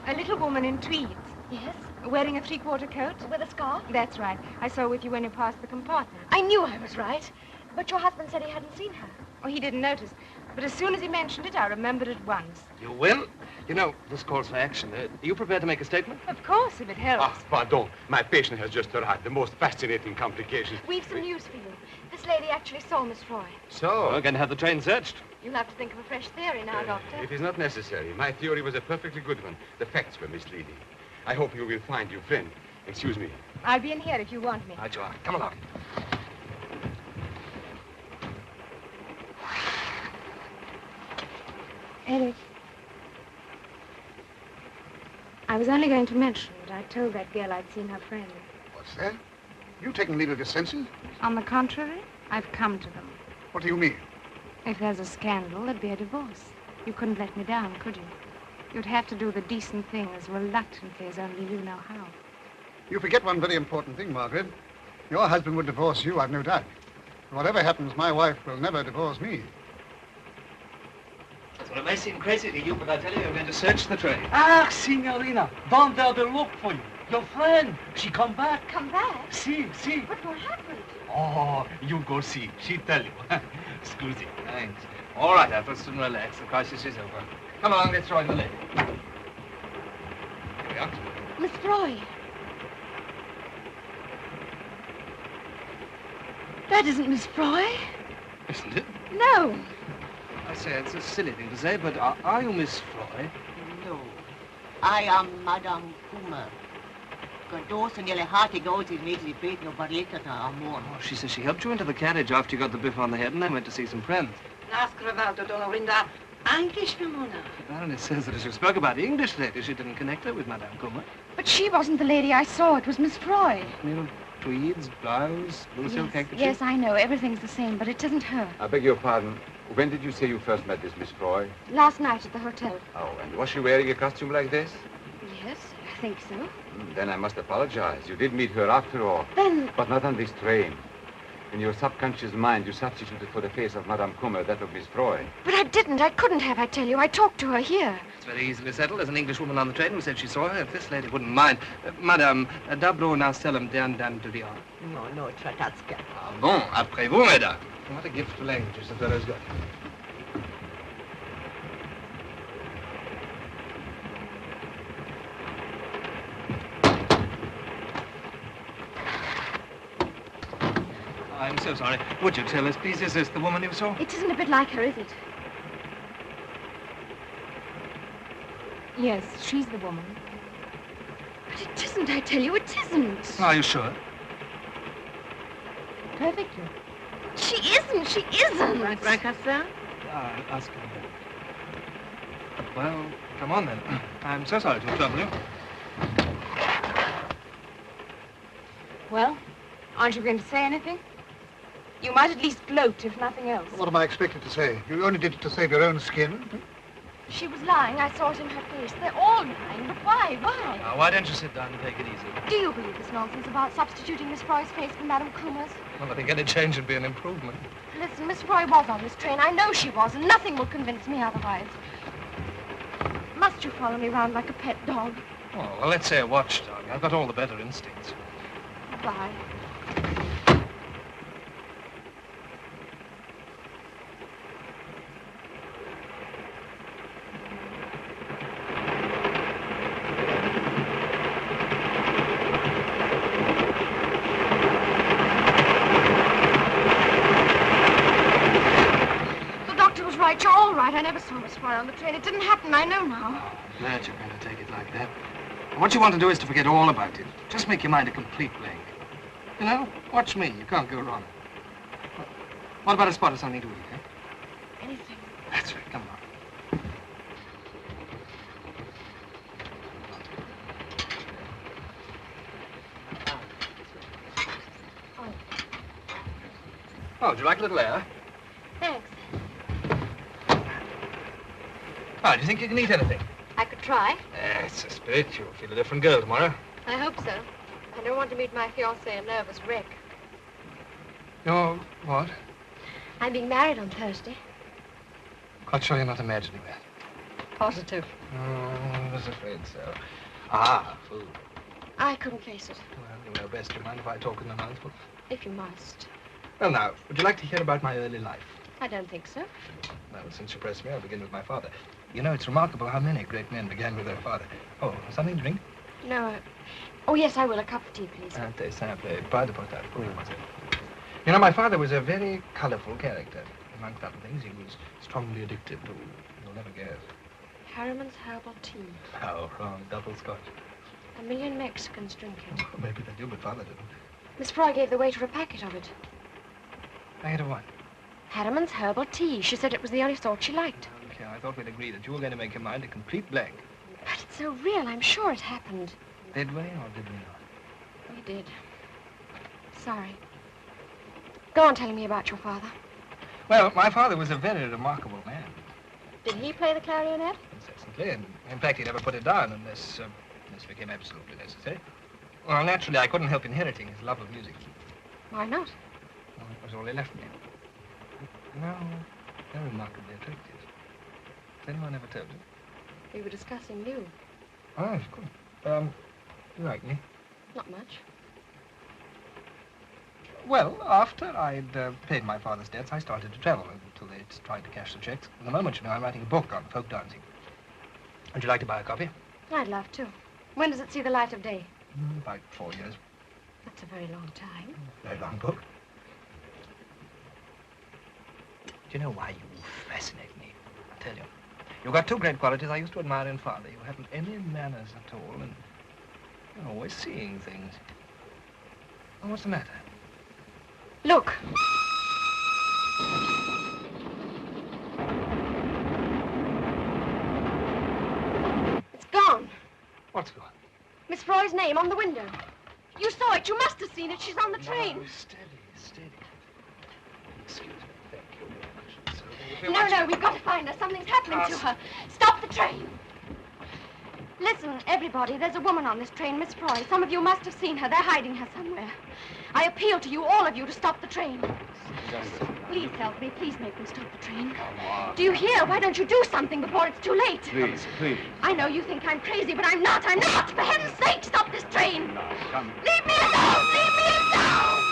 Speaker 8: A little woman in tweeds.
Speaker 6: Yes.
Speaker 8: Wearing a 3/4 coat.
Speaker 6: With a scarf?
Speaker 8: That's right. I saw her with you when you passed the compartment.
Speaker 6: I knew I was right. But your husband said he hadn't seen her.
Speaker 8: Oh, he didn't notice. But as soon as he mentioned it, I remembered at once.
Speaker 10: You will? You know, this calls for action. Are you prepared to make a statement?
Speaker 8: Of course, if it helps.
Speaker 13: Ah, pardon. My patient has just arrived. The most fascinating complications.
Speaker 6: We've some news for you. This lady actually saw Miss Froy.
Speaker 13: So?
Speaker 10: We're going to have the train searched.
Speaker 6: You'll have to think of a fresh theory now, Doctor.
Speaker 13: It is not necessary. My theory was a perfectly good one. The facts were misleading. I hope you will find your friend. Excuse me.
Speaker 8: I'll be in here if you want me.
Speaker 10: Right you are. Come along.
Speaker 8: Eric. I was only going to mention that I told that girl I'd seen her friend.
Speaker 7: What's that? You taken leave of your senses?
Speaker 8: On the contrary, I've come to them.
Speaker 7: What do you mean?
Speaker 8: If there's a scandal, there'd be a divorce. You couldn't let me down, could you? You'd have to do the decent thing as reluctantly as only you know how.
Speaker 7: You forget one very important thing, Margaret. Your husband would divorce you, I've no doubt. And whatever happens, my wife will never divorce me.
Speaker 10: Well, it may seem crazy to you, but I tell you, we're going to search the train.
Speaker 14: Ah, signorina, down there they look for you. Your friend, she come back.
Speaker 6: Come back?
Speaker 14: See.
Speaker 6: But what happened?
Speaker 14: Oh, you go see. She tell you. Scusi.
Speaker 10: Thanks. All right, Alfred, soon relax. The crisis is over. Come along, let's join the lady. Here we are.
Speaker 6: Miss Froy. That isn't Miss Froy.
Speaker 10: Isn't it?
Speaker 6: No.
Speaker 10: I say, it's a silly thing to say, but are you Miss Froy?
Speaker 15: No. I am Madame Kummer. Those and your hearty goats is made to debate no barlicata or more.
Speaker 10: Oh, she says she helped you into the carriage after you got the biff on the head and then went to see some friends.
Speaker 15: Nascravaldo Donorinda, English Mimona.
Speaker 10: The Baroness says that as you spoke about English ladies, she didn't connect her with Madame Kummer.
Speaker 8: But she wasn't the lady I saw. It was Miss Froy.
Speaker 10: You know, tweeds, blouse, blue silk handkerchief.
Speaker 8: Yes, I know. Everything's the same, but it isn't her.
Speaker 13: I beg your pardon. When did you say you first met this Miss Froy?
Speaker 8: Last night at the hotel.
Speaker 13: Oh, and was she wearing a costume like this?
Speaker 8: Yes, I think so.
Speaker 13: Then I must apologize. You did meet her after all.
Speaker 8: Then...
Speaker 13: But not on this train. In your subconscious mind, you substituted for the face of Madame Kummer that of Miss Froy.
Speaker 8: But I didn't. I couldn't have, I tell you. I talked to her here.
Speaker 10: It's very easily settled. There's an Englishwoman on the train who said she saw her. If this lady wouldn't mind. Madame, d'abord now seldom dan to the art.
Speaker 15: No, Tratatska.
Speaker 10: Ah bon, après vous, mesdames. What a gift for languages the fellow's got. I'm so sorry. Would you tell us, please, is this the woman you saw?
Speaker 8: It isn't a bit like her, is it? Yes, she's the woman. But it isn't, I tell you, it isn't.
Speaker 10: Are you sure?
Speaker 8: Perfectly. She isn't.
Speaker 15: Right, Cassin?
Speaker 10: Ask her. Well, come on then. I'm so sorry to trouble you.
Speaker 8: Well, aren't you going to say anything? You might at least gloat, if nothing else.
Speaker 7: What am I expected to say? You only did it to save your own skin.
Speaker 8: She was lying. I saw it in her face. They're all lying. But why? Why?
Speaker 10: Now, why don't you sit down and take it easy?
Speaker 8: Do you believe this nonsense about substituting Miss Froy's face for Madame Coomer's?
Speaker 10: Well, I think any change would be an improvement.
Speaker 8: Listen, Miss Froy was on this train. I know she was, and nothing will convince me otherwise. Must you follow me round like a pet dog?
Speaker 10: Oh, well, let's say a watchdog. I've got all the better instincts.
Speaker 8: Bye. You're all right. I never saw Miss Froy on the train. It didn't happen. I know now.
Speaker 10: I'm glad you're going to take it like that. What you want to do is to forget all about it. Just make your mind a complete blank. You know, watch me. You can't go wrong. What about a spot of something to eat, eh?
Speaker 8: Anything.
Speaker 10: That's right. Come on. Oh, would you like a little air?
Speaker 8: Thanks.
Speaker 10: Oh, do you think you can eat anything?
Speaker 8: I could try.
Speaker 10: It's a spirit. You'll feel a different girl tomorrow.
Speaker 8: I hope so. I don't want to meet my fiancé a nervous wreck.
Speaker 10: You're what?
Speaker 8: I'm being married on Thursday.
Speaker 10: Quite sure you're not imagining that.
Speaker 8: Positive.
Speaker 10: Oh, I was afraid so. Ah, food.
Speaker 8: I couldn't face it.
Speaker 10: Well, you know best. Do you mind if I talk in the mouthful?
Speaker 8: If you must.
Speaker 10: Well, now, would you like to hear about my early life?
Speaker 8: I don't think so.
Speaker 10: Well, since you pressed me, I'll begin with my father. You know, it's remarkable how many great men began with their father. Oh, something to drink?
Speaker 8: No. Oh, yes, I will. A cup of tea, please.
Speaker 10: Très simple. Pas de portable. You know, my father was a very colorful character. Amongst other things, he was strongly addicted to, you'll never guess.
Speaker 8: Harriman's herbal tea.
Speaker 10: Oh, wrong. Double scotch.
Speaker 8: 1,000,000 Mexicans drink it.
Speaker 10: Oh, maybe they do, but father didn't.
Speaker 8: Miss Froy gave the waiter a packet of it.
Speaker 10: Packet of what?
Speaker 8: Harriman's herbal tea. She said it was the only sort she liked.
Speaker 10: Okay, I thought we'd agree that you were going to make your mind a complete blank.
Speaker 8: But it's so real. I'm sure it happened.
Speaker 10: Did we or did we not?
Speaker 8: We did. Sorry. Go on telling me about your father.
Speaker 10: Well, my father was a very remarkable man.
Speaker 8: Did he play the clarinet?
Speaker 10: Incessantly, and in fact, he never put it down unless this became absolutely necessary. Well, naturally, I couldn't help inheriting his love of music.
Speaker 8: Why not?
Speaker 10: Well, it was all he left me. No, they're remarkably attractive. Has anyone ever told you?
Speaker 8: We were discussing you.
Speaker 10: Oh, of course. You like me?
Speaker 8: Not much.
Speaker 10: Well, after I'd paid my father's debts, I started to travel until they'd tried to cash the checks. At the moment, you know, I'm writing a book on folk dancing. Would you like to buy a copy?
Speaker 8: I'd love to. When does it see the light of day?
Speaker 10: About 4 years.
Speaker 8: That's a very long time.
Speaker 10: Very long book. Do you know why you fascinate me? I'll tell you. You've got two great qualities I used to admire in father. You haven't any manners at all, and you're always seeing things. Well, what's the matter?
Speaker 8: Look. It's gone.
Speaker 10: What's gone?
Speaker 8: Miss Froy's name on the window. You saw it. You must have seen it. She's on the train.
Speaker 10: No, steady, steady. Excuse me. Thank you very much.
Speaker 8: No, we've got to find her. Something's happening to her. Stop the train. Listen, everybody, there's a woman on this train, Miss Froy. Some of you must have seen her. They're hiding her somewhere. I appeal to you, all of you, to stop the train. Please help me. Please make them stop the train.
Speaker 13: Come on.
Speaker 8: Do you hear? Why don't you do something before it's too late?
Speaker 13: Please, please.
Speaker 8: I know you think I'm crazy, but I'm not. I'm not. For heaven's sake, stop this train.
Speaker 13: No, come.
Speaker 8: Leave me alone. Leave me alone.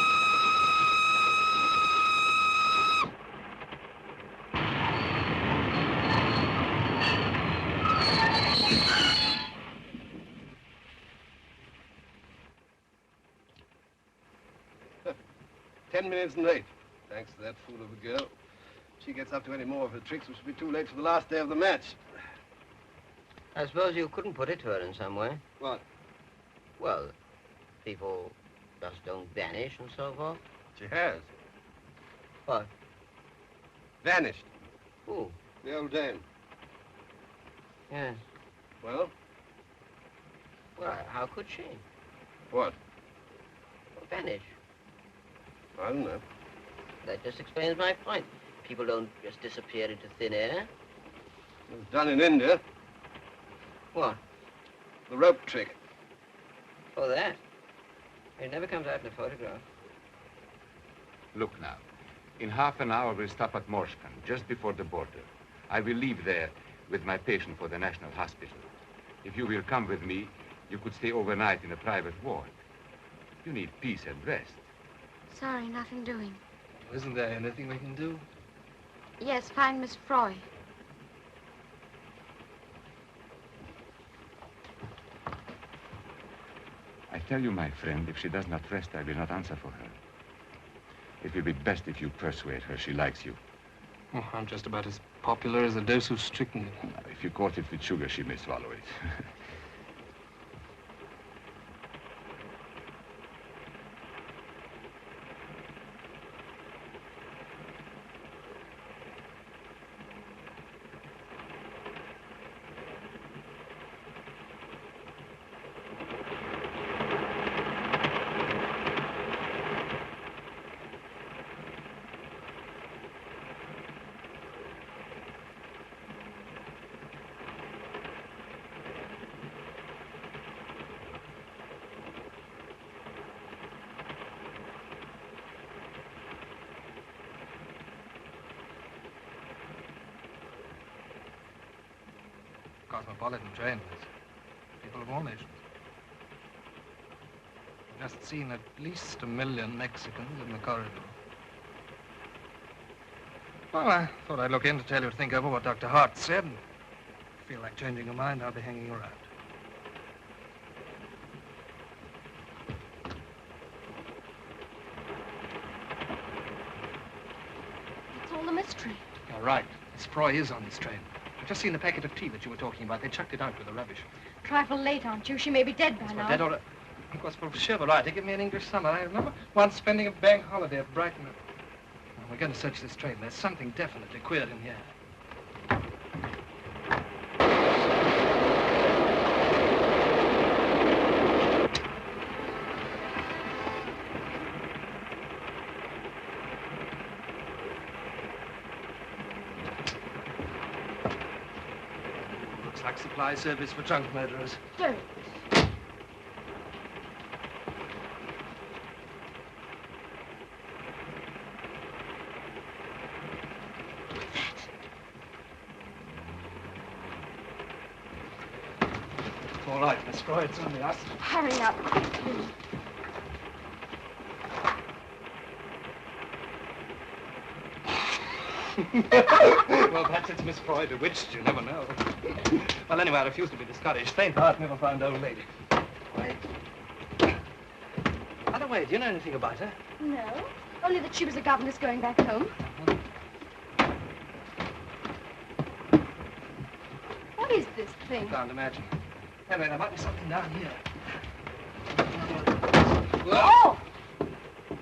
Speaker 2: Ten minutes late. Thanks to that fool of a girl. If she gets up to any more of her tricks, we should be too late for the last day of the match.
Speaker 4: I suppose you couldn't put it to her in some way.
Speaker 2: What?
Speaker 4: Well, people just don't vanish and so forth.
Speaker 2: She has.
Speaker 4: What?
Speaker 2: Vanished.
Speaker 4: Who?
Speaker 2: The old dame.
Speaker 4: Yes.
Speaker 2: Well?
Speaker 4: Well, how could she?
Speaker 2: What?
Speaker 4: Vanish.
Speaker 2: I don't know.
Speaker 4: That just explains my point. People don't just disappear into thin air.
Speaker 10: It was done in India.
Speaker 4: What?
Speaker 10: The rope trick.
Speaker 4: Oh, that? It never comes out in a photograph.
Speaker 13: Look now. In half an hour, we'll stop at Morskan, just before the border. I will leave there with my patient for the National Hospital. If you will come with me, you could stay overnight in a private ward. You need peace and rest.
Speaker 8: Sorry, nothing doing.
Speaker 10: Isn't there anything we can do?
Speaker 8: Yes, find Miss Froy.
Speaker 13: I tell you, my friend, if she does not rest, I will not answer for her. It will be best if you persuade her she likes you.
Speaker 10: Oh, I'm just about as popular as a dose of strychnine.
Speaker 13: If you coat it with sugar, she may swallow it.
Speaker 10: Cosmopolitan train with people of all nations. I've just seen at least 1 million Mexicans in the corridor. Well, I thought I'd look in to tell you to think over what Dr. Hart said. And if you feel like changing your mind, I'll be hanging around.
Speaker 8: That's all the mystery.
Speaker 10: You're right. Miss Froy is on this train. I've just seen the packet of tea that you were talking about. They chucked it out with the rubbish.
Speaker 8: Trifle late, aren't you? She may be dead by now.
Speaker 10: Dead or... Of course, for sure, right. They give me an English summer. I remember once spending a bank holiday at Brighton. Well, we're going to search this train. There's something definitely queer in here. Looks like supply service for trunk murderers.
Speaker 8: Very.
Speaker 10: All right, Miss Froy, it's only us.
Speaker 8: Hurry up, quickly.
Speaker 10: Well, perhaps it's Miss Froy bewitched, you never know. Well, anyway, I refuse to be discouraged. Faint heart never found old lady. Wait. By the way, do you know anything about her?
Speaker 8: No, only that she was a governess going back home. What is this thing?
Speaker 10: Can't imagine. Anyway, there might be something down here.
Speaker 8: Oh!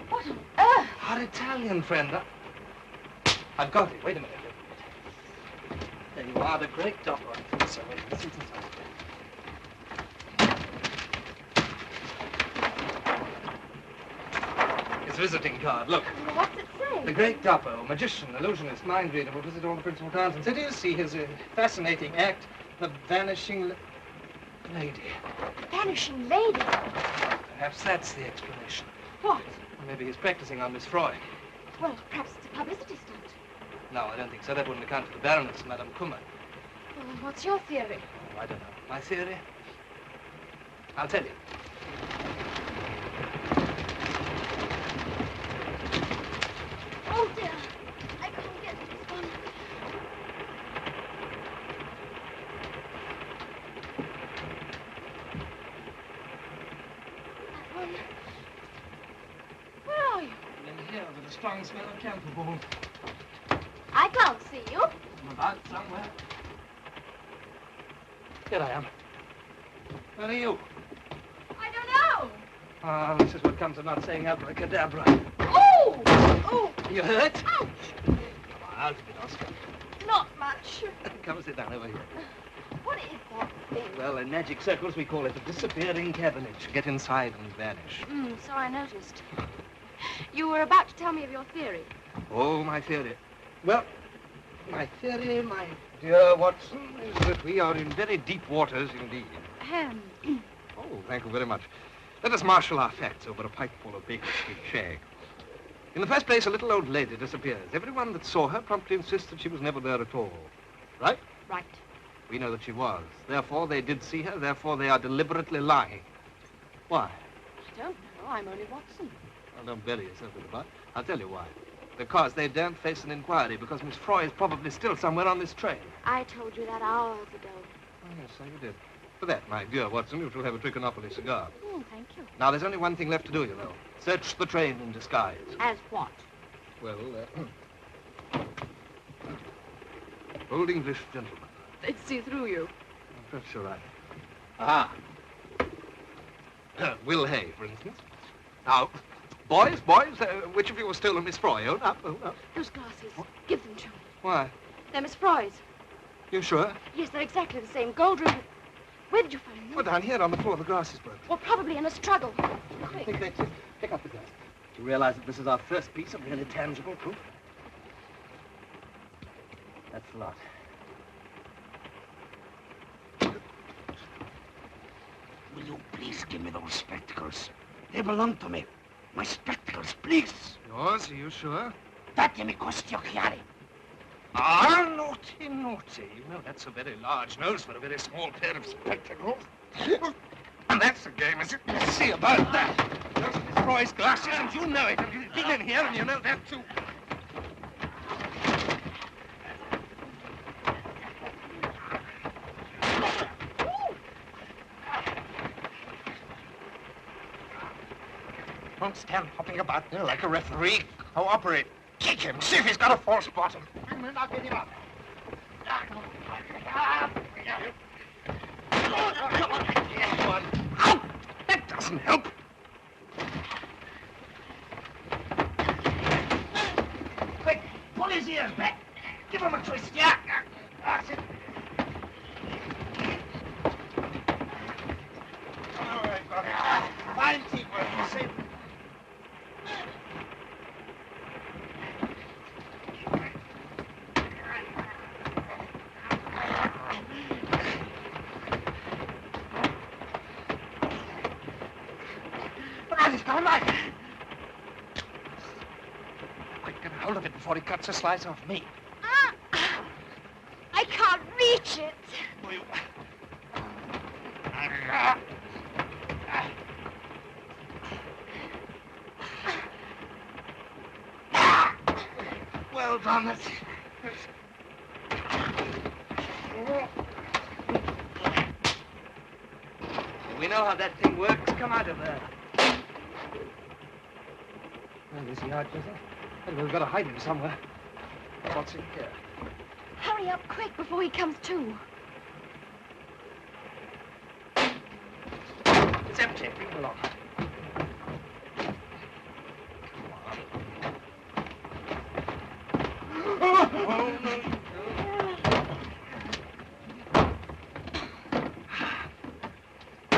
Speaker 8: What on earth?
Speaker 10: Our Italian friend. I've got it. Wait a minute. There you are, the great dopper. I think so. Wait, let's see what's inside. His visiting card, look.
Speaker 8: What's it say?
Speaker 10: The great dopper, magician, illusionist, mind reader, will visit all the principal towns and cities, see his fascinating act, the vanishing lady.
Speaker 8: Vanishing lady?
Speaker 10: Perhaps that's the explanation.
Speaker 8: What?
Speaker 10: Or maybe he's practicing on Miss Froy.
Speaker 8: Well, perhaps it's a publicity stunt.
Speaker 10: No, I don't think so. That wouldn't account for the Baroness, Madame Kummer.
Speaker 8: Well, then what's your theory?
Speaker 10: Oh, I don't know. My theory? I'll tell you.
Speaker 8: Oh, dear. I can't get this one. That one. Where are you?
Speaker 10: In here, with a strong smell of camphor balls.
Speaker 8: I can't see you.
Speaker 10: I'm about somewhere. Here I am. Where are you?
Speaker 8: I don't know.
Speaker 10: Ah, this is what comes of not saying abracadabra.
Speaker 8: Oh! Oh!
Speaker 10: You hurt?
Speaker 8: Ouch!
Speaker 10: Come on, out of it, Oscar.
Speaker 8: Not much.
Speaker 10: Come and sit down over here.
Speaker 8: What is that thing?
Speaker 10: Well, in magic circles, we call it a disappearing cabinet. Get inside and vanish.
Speaker 8: So I noticed. You were about to tell me of your theory.
Speaker 10: Oh, my theory. Well, my theory, my dear Watson, is that we are in very deep waters indeed. Oh, thank you very much. Let us marshal our facts over a pipeful of Baker Street shag. In the first place, a little old lady disappears. Everyone that saw her promptly insists that she was never there at all. Right?
Speaker 8: Right.
Speaker 10: We know that she was. Therefore, they did see her. Therefore, they are deliberately lying. Why?
Speaker 8: I don't know. I'm only Watson.
Speaker 10: Well, don't bury yourself in the butt. I'll tell you why. Because they daren't face an inquiry, because Miss Froy is probably still somewhere on this train.
Speaker 8: I told you that hours ago.
Speaker 10: Oh, yes, so you did. For that, my dear Watson, you shall have a Trichinopoly cigar.
Speaker 8: Thank you.
Speaker 10: Now, there's only one thing left to do, you know. Search the train in disguise.
Speaker 8: As what?
Speaker 10: Well, old English gentleman.
Speaker 8: They'd see through you.
Speaker 10: I'm pretty sure right. Ah. Will Hay, for instance. Now, boys, which of you has stolen Miss Froy? Own up, own up.
Speaker 8: Those glasses. Give them to me.
Speaker 10: Why?
Speaker 8: They're Miss Froy's.
Speaker 10: You sure?
Speaker 8: Yes, they're exactly the same. Gold rimmed. Where did you find them?
Speaker 10: Well, down here on the floor. The glass is broken.
Speaker 8: Well, probably in a struggle.
Speaker 10: I think that's it. Pick up the glass. Do you realize that this is our first piece of really tangible proof? That's the lot.
Speaker 16: Will you please give me those spectacles? They belong to me. My spectacles, please.
Speaker 10: Yours? Are you sure?
Speaker 16: Date mi questi occhiali.
Speaker 10: Ah, naughty, naughty. You know, that's a very large nose for a very small pair of spectacles. And that's the game, is it? Let's see about that. Those are Miss Froy's glasses, and you know it. And you've been in here, and you know that, too. Don't stand hopping about there like a referee. Cooperate. Kick him. See if he's got a false bottom. I'll get him up. Come on. Ow! That doesn't help. Quick, pull his ears back. Give him a twist. Yeah. That's it. All right, brother. Fine teamwork, you see. Quick, get a hold of it before he cuts a slice off me.
Speaker 8: I can't reach it.
Speaker 10: Well done. That's... We know how that thing works. Come out of there. Well, is he out, do you think? Well, we've got to hide him somewhere. What's in here?
Speaker 8: Hurry up quick before he comes to.
Speaker 10: It's empty. Leave it alone.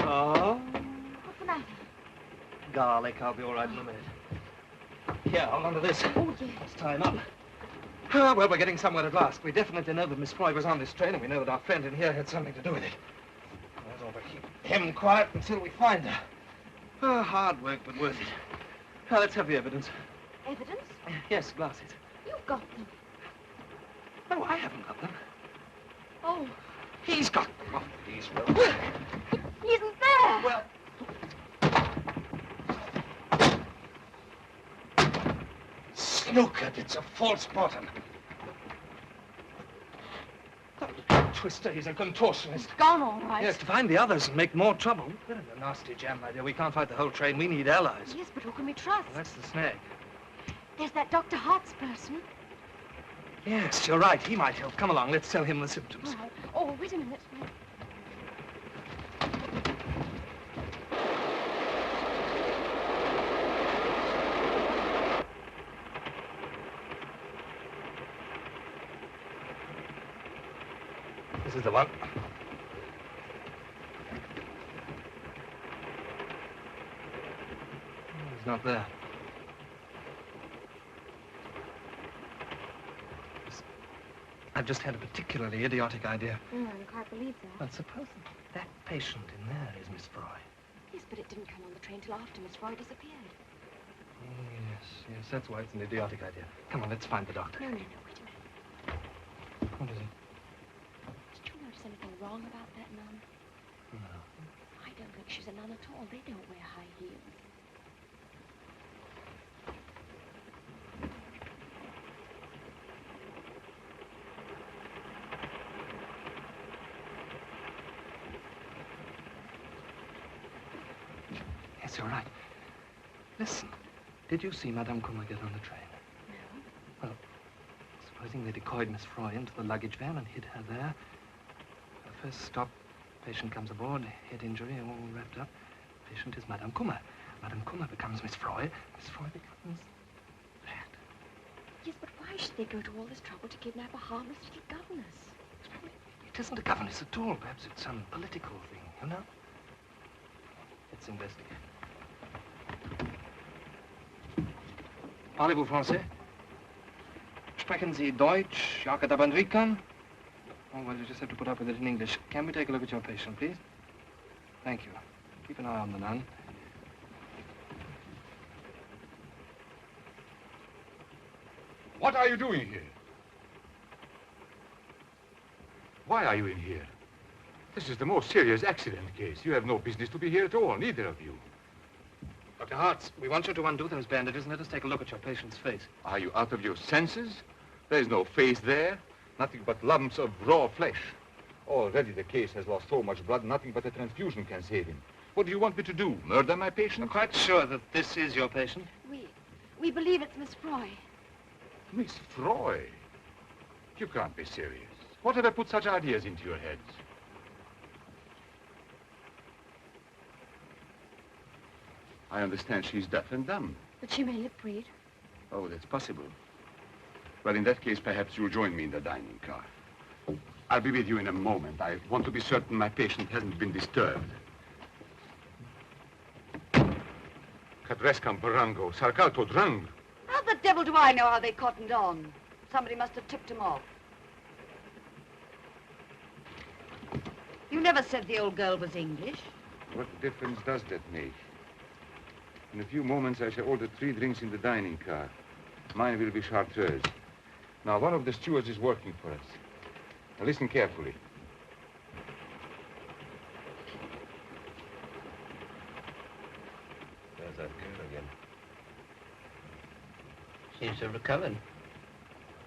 Speaker 10: Oh.
Speaker 8: What's the matter?
Speaker 10: Garlic. I'll be all right in a minute. Here, hold on to this.
Speaker 8: Oh, yes.
Speaker 10: Let's tie him up. Well, we're getting somewhere at last. We definitely know that Miss Froy was on this train, and we know that our friend in here had something to do with it. Let's all but keep him quiet until we find her. Oh, hard work, but worth it. Now, let's have the evidence.
Speaker 8: Evidence?
Speaker 10: Yes, glasses.
Speaker 8: You've got them.
Speaker 10: No, I haven't got them.
Speaker 8: Oh.
Speaker 10: He's got them. Oh, please, Will.
Speaker 8: He isn't there.
Speaker 10: Well... Snookered, it's a false bottom. Twister, he's a contortionist.
Speaker 8: Gone all right.
Speaker 10: Yes, to find the others and make more trouble. We're in a nasty jam, my dear. We can't fight the whole train. We need allies.
Speaker 8: Yes, but who can we trust?
Speaker 10: Well, that's the snag.
Speaker 8: There's that Dr. Hart's person.
Speaker 10: Yes, you're right. He might help. Come along. Let's tell him the symptoms.
Speaker 8: All right. Oh, wait a minute.
Speaker 10: This is the one. He's not there. I've just had a particularly idiotic idea.
Speaker 8: I can't believe that.
Speaker 10: Well, suppose that patient in there is Miss Froy.
Speaker 8: Yes, but it didn't come on the train till after Miss Froy disappeared.
Speaker 10: Yes, that's why it's an idiotic idea. Come on, let's find the doctor.
Speaker 8: No, wait a minute.
Speaker 10: What is it?
Speaker 8: Did you notice anything wrong about that nun?
Speaker 10: No.
Speaker 8: I don't think she's a nun at all. They don't wear high heels.
Speaker 10: Yes, you're right. Listen, did you see Madame Kummer get on the train?
Speaker 8: No.
Speaker 10: Well, supposing they decoyed Miss Froy into the luggage van and hid her there. First stop, patient comes aboard, head injury, all wrapped up. Patient is Madame Kummer. Madame Kummer becomes Miss Froy. Miss Froy becomes that.
Speaker 8: Yes, but why should they go to all this trouble to kidnap a harmless little governess?
Speaker 10: It isn't a governess at all. Perhaps it's some political thing, you know? Let's investigate. Parlez-vous français? Sprechen Sie Deutsch, Jacques da Bandrika? Oh, well, you just have to put up with it in English. Can we take a look at your patient, please? Thank you. Keep an eye on the nun.
Speaker 13: What are you doing here? Why are you in here? This is the most serious accident case. You have no business to be here at all, neither of you.
Speaker 10: Dr. Hartz, we want you to undo those bandages and let us take a look at your patient's face.
Speaker 13: Are you out of your senses? There's no face there. Nothing but lumps of raw flesh. Already the case has lost so much blood, nothing but a transfusion can save him. What do you want me to do? Murder my patient?
Speaker 10: I'm quite sure that this is your patient.
Speaker 8: We believe it's Miss Froy.
Speaker 13: Miss Froy? You can't be serious. Whatever put such ideas into your heads? I understand she's deaf and dumb.
Speaker 8: But she may lip read.
Speaker 13: Oh, that's possible. Well, in that case, perhaps you'll join me in the dining car. I'll be with you in a moment. I want to be certain my patient hasn't been disturbed. Cadrescam Barango, Sarcalto Drang.
Speaker 17: How the devil do I know how they cottoned on? Somebody must have tipped them off. You never said the old girl was English.
Speaker 13: What difference does that make? In a few moments, I shall order 3 drinks in the dining car. Mine will be Charters. Now, one of the stewards is working for us. Now, listen carefully.
Speaker 4: There's that girl again. Seems to have recovered.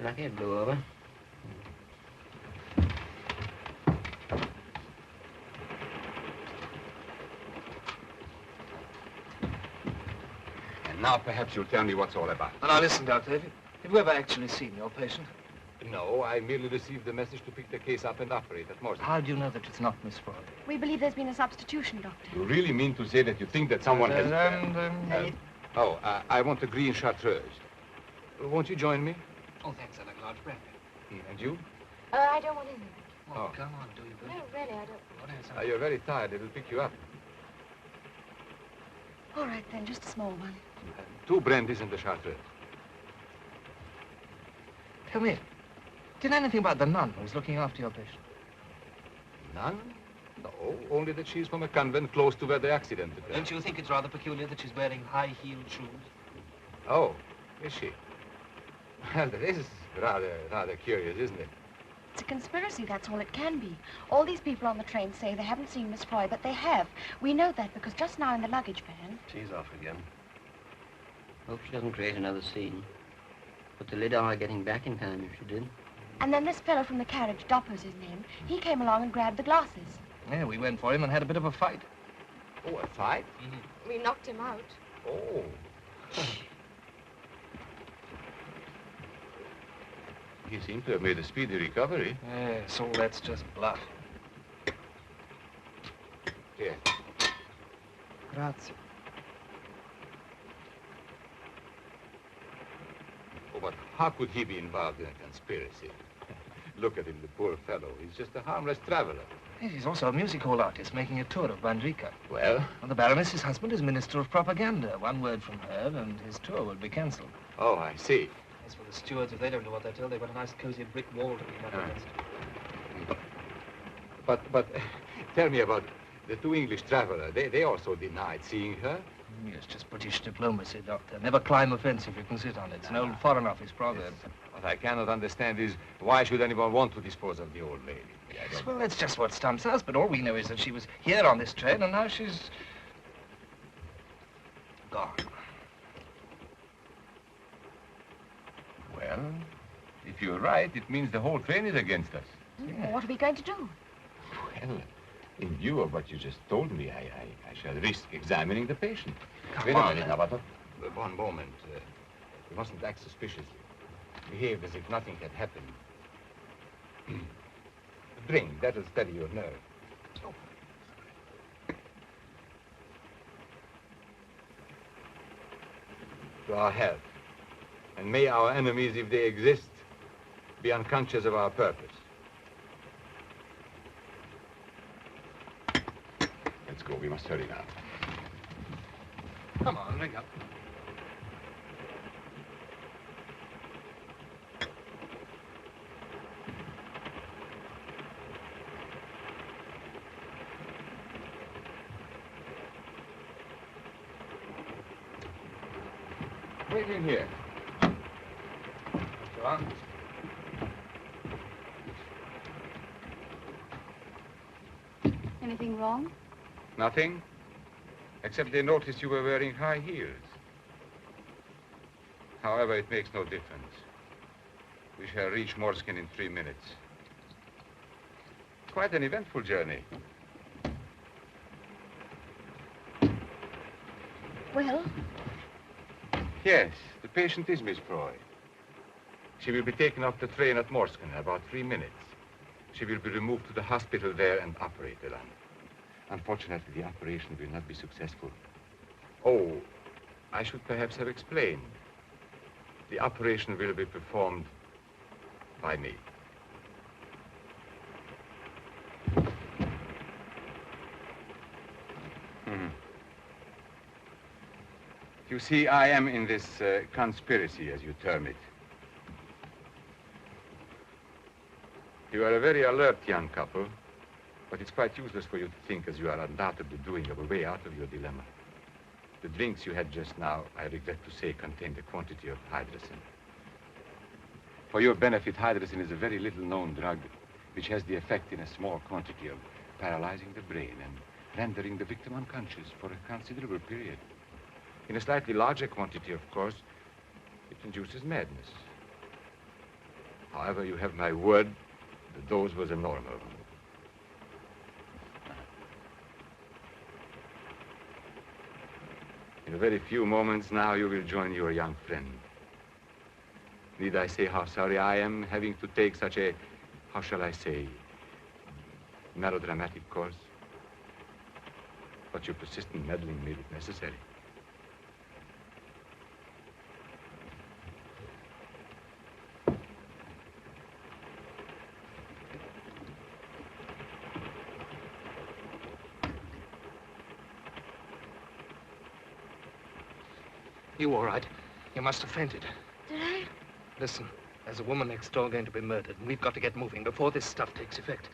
Speaker 4: Lucky it blew over.
Speaker 13: And now, perhaps you'll tell me what's all about.
Speaker 10: Now, listen, Doctor. Have you ever actually seen your patient?
Speaker 13: No, I merely received the message to pick the case up and operate at Morse.
Speaker 10: How do you know that it's not Miss Froy?
Speaker 8: We believe there's been a substitution, Doctor.
Speaker 13: You really mean to say that you think that someone has... I want a green Chartreuse. Won't you join me?
Speaker 10: Oh, thanks. I'd like a large brandy.
Speaker 13: And you?
Speaker 8: I don't want any.
Speaker 10: Oh, come on, do you?
Speaker 8: No, really, I don't.
Speaker 13: You're very tired. It'll pick you up.
Speaker 8: All right, then, just a small one.
Speaker 13: 2 brandies and a Chartreuse.
Speaker 10: Tell me, do you know anything about the nun who was looking after your patient?
Speaker 13: Nun? No, only that she's from a convent close to where the accident occurred.
Speaker 10: Don't you think it's rather peculiar that she's wearing high-heeled shoes?
Speaker 13: Oh, is she? Well, that is rather curious, isn't it?
Speaker 8: It's a conspiracy, that's all it can be. All these people on the train say they haven't seen Miss Froy, but they have. We know that because just now in the luggage van...
Speaker 4: She's off again. Hope she doesn't create another scene. Put the lid on her getting back in time if she did.
Speaker 8: And then this fellow from the carriage, Dopper's his name, he came along and grabbed the glasses.
Speaker 10: Yeah, we went for him and had a bit of a fight.
Speaker 13: Oh, a fight?
Speaker 8: Mm-hmm. We knocked him out.
Speaker 13: Oh. He seemed to have made a speedy recovery.
Speaker 10: So that's just bluff.
Speaker 13: Here.
Speaker 10: Grazie.
Speaker 13: Oh, but how could he be involved in a conspiracy? Look at him, the poor fellow. He's just a harmless traveler.
Speaker 10: Yes, he's also a music hall artist making a tour of Bandrika.
Speaker 13: Well?
Speaker 10: The Baroness, his husband, is Minister of Propaganda. One word from her and his tour will be cancelled.
Speaker 13: Oh, I see.
Speaker 10: As for the stewards, if they don't know what they're told, they've got a nice cozy brick wall to lean up against.
Speaker 13: But tell me about the two English travelers. They also denied seeing her.
Speaker 10: Yes, just British diplomacy, Doctor. Never climb a fence if you can sit on it. It's an old Foreign Office proverb.
Speaker 13: Yes. What I cannot understand is why should anyone want to dispose of the old lady?
Speaker 10: Yes, well, that's just what stumps us, but all we know is that she was here on this train, and now she's gone.
Speaker 13: Well, if you're right, it means the whole train is against us.
Speaker 8: Well, what are we going to do?
Speaker 13: Well, in view of what you just told me, I shall risk examining the patient. Wait
Speaker 10: Come
Speaker 13: a
Speaker 10: on,
Speaker 13: minute, now, but one moment. You mustn't act suspiciously. Behave as if nothing had happened. Drink, that'll steady your nerve. To our health. And may our enemies, if they exist, be unconscious of our purpose. Let's go. We must hurry now.
Speaker 10: Come on, ring up.
Speaker 13: Wait in here.
Speaker 10: Go on.
Speaker 8: Anything wrong?
Speaker 13: Nothing, except they noticed you were wearing high heels. However, it makes no difference. We shall reach Morskin in 3 minutes. Quite an eventful journey.
Speaker 8: Well?
Speaker 13: Yes, the patient is Miss Froy. She will be taken off the train at Morskin in about 3 minutes. She will be removed to the hospital there and operated on. Unfortunately, the operation will not be successful. Oh, I should perhaps have explained. The operation will be performed by me. You see, I am in this conspiracy, as you term it. You are a very alert young couple, but it's quite useless for you to think, as you are undoubtedly doing, of a way out of your dilemma. The drinks you had just now, I regret to say, contained a quantity of hydrocin. For your benefit, hydrocin is a very little-known drug, which has the effect in a small quantity of paralyzing the brain and rendering the victim unconscious for a considerable period. In a slightly larger quantity, of course, it induces madness. However, you have my word, the dose was abnormal. In a very few moments now, you will join your young friend. Need I say how sorry I am having to take such a, how shall I say, melodramatic course? But your persistent meddling made it necessary.
Speaker 10: You all right? You must have fainted.
Speaker 8: Did I?
Speaker 10: Listen, there's a woman next door going to be murdered, and we've got to get moving before this stuff takes effect.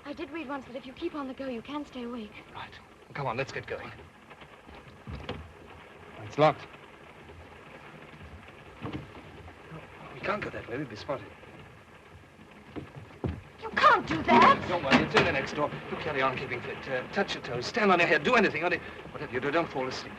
Speaker 8: I did read once that if you keep on the go, you can stay awake.
Speaker 10: Right. Come on, let's get going. It's locked. We can't go that way. We'll be spotted.
Speaker 8: You can't do that.
Speaker 10: Don't worry, it's in the next door. You carry on keeping fit. Touch your toes, stand on your head, do anything. Only whatever you do, don't fall asleep.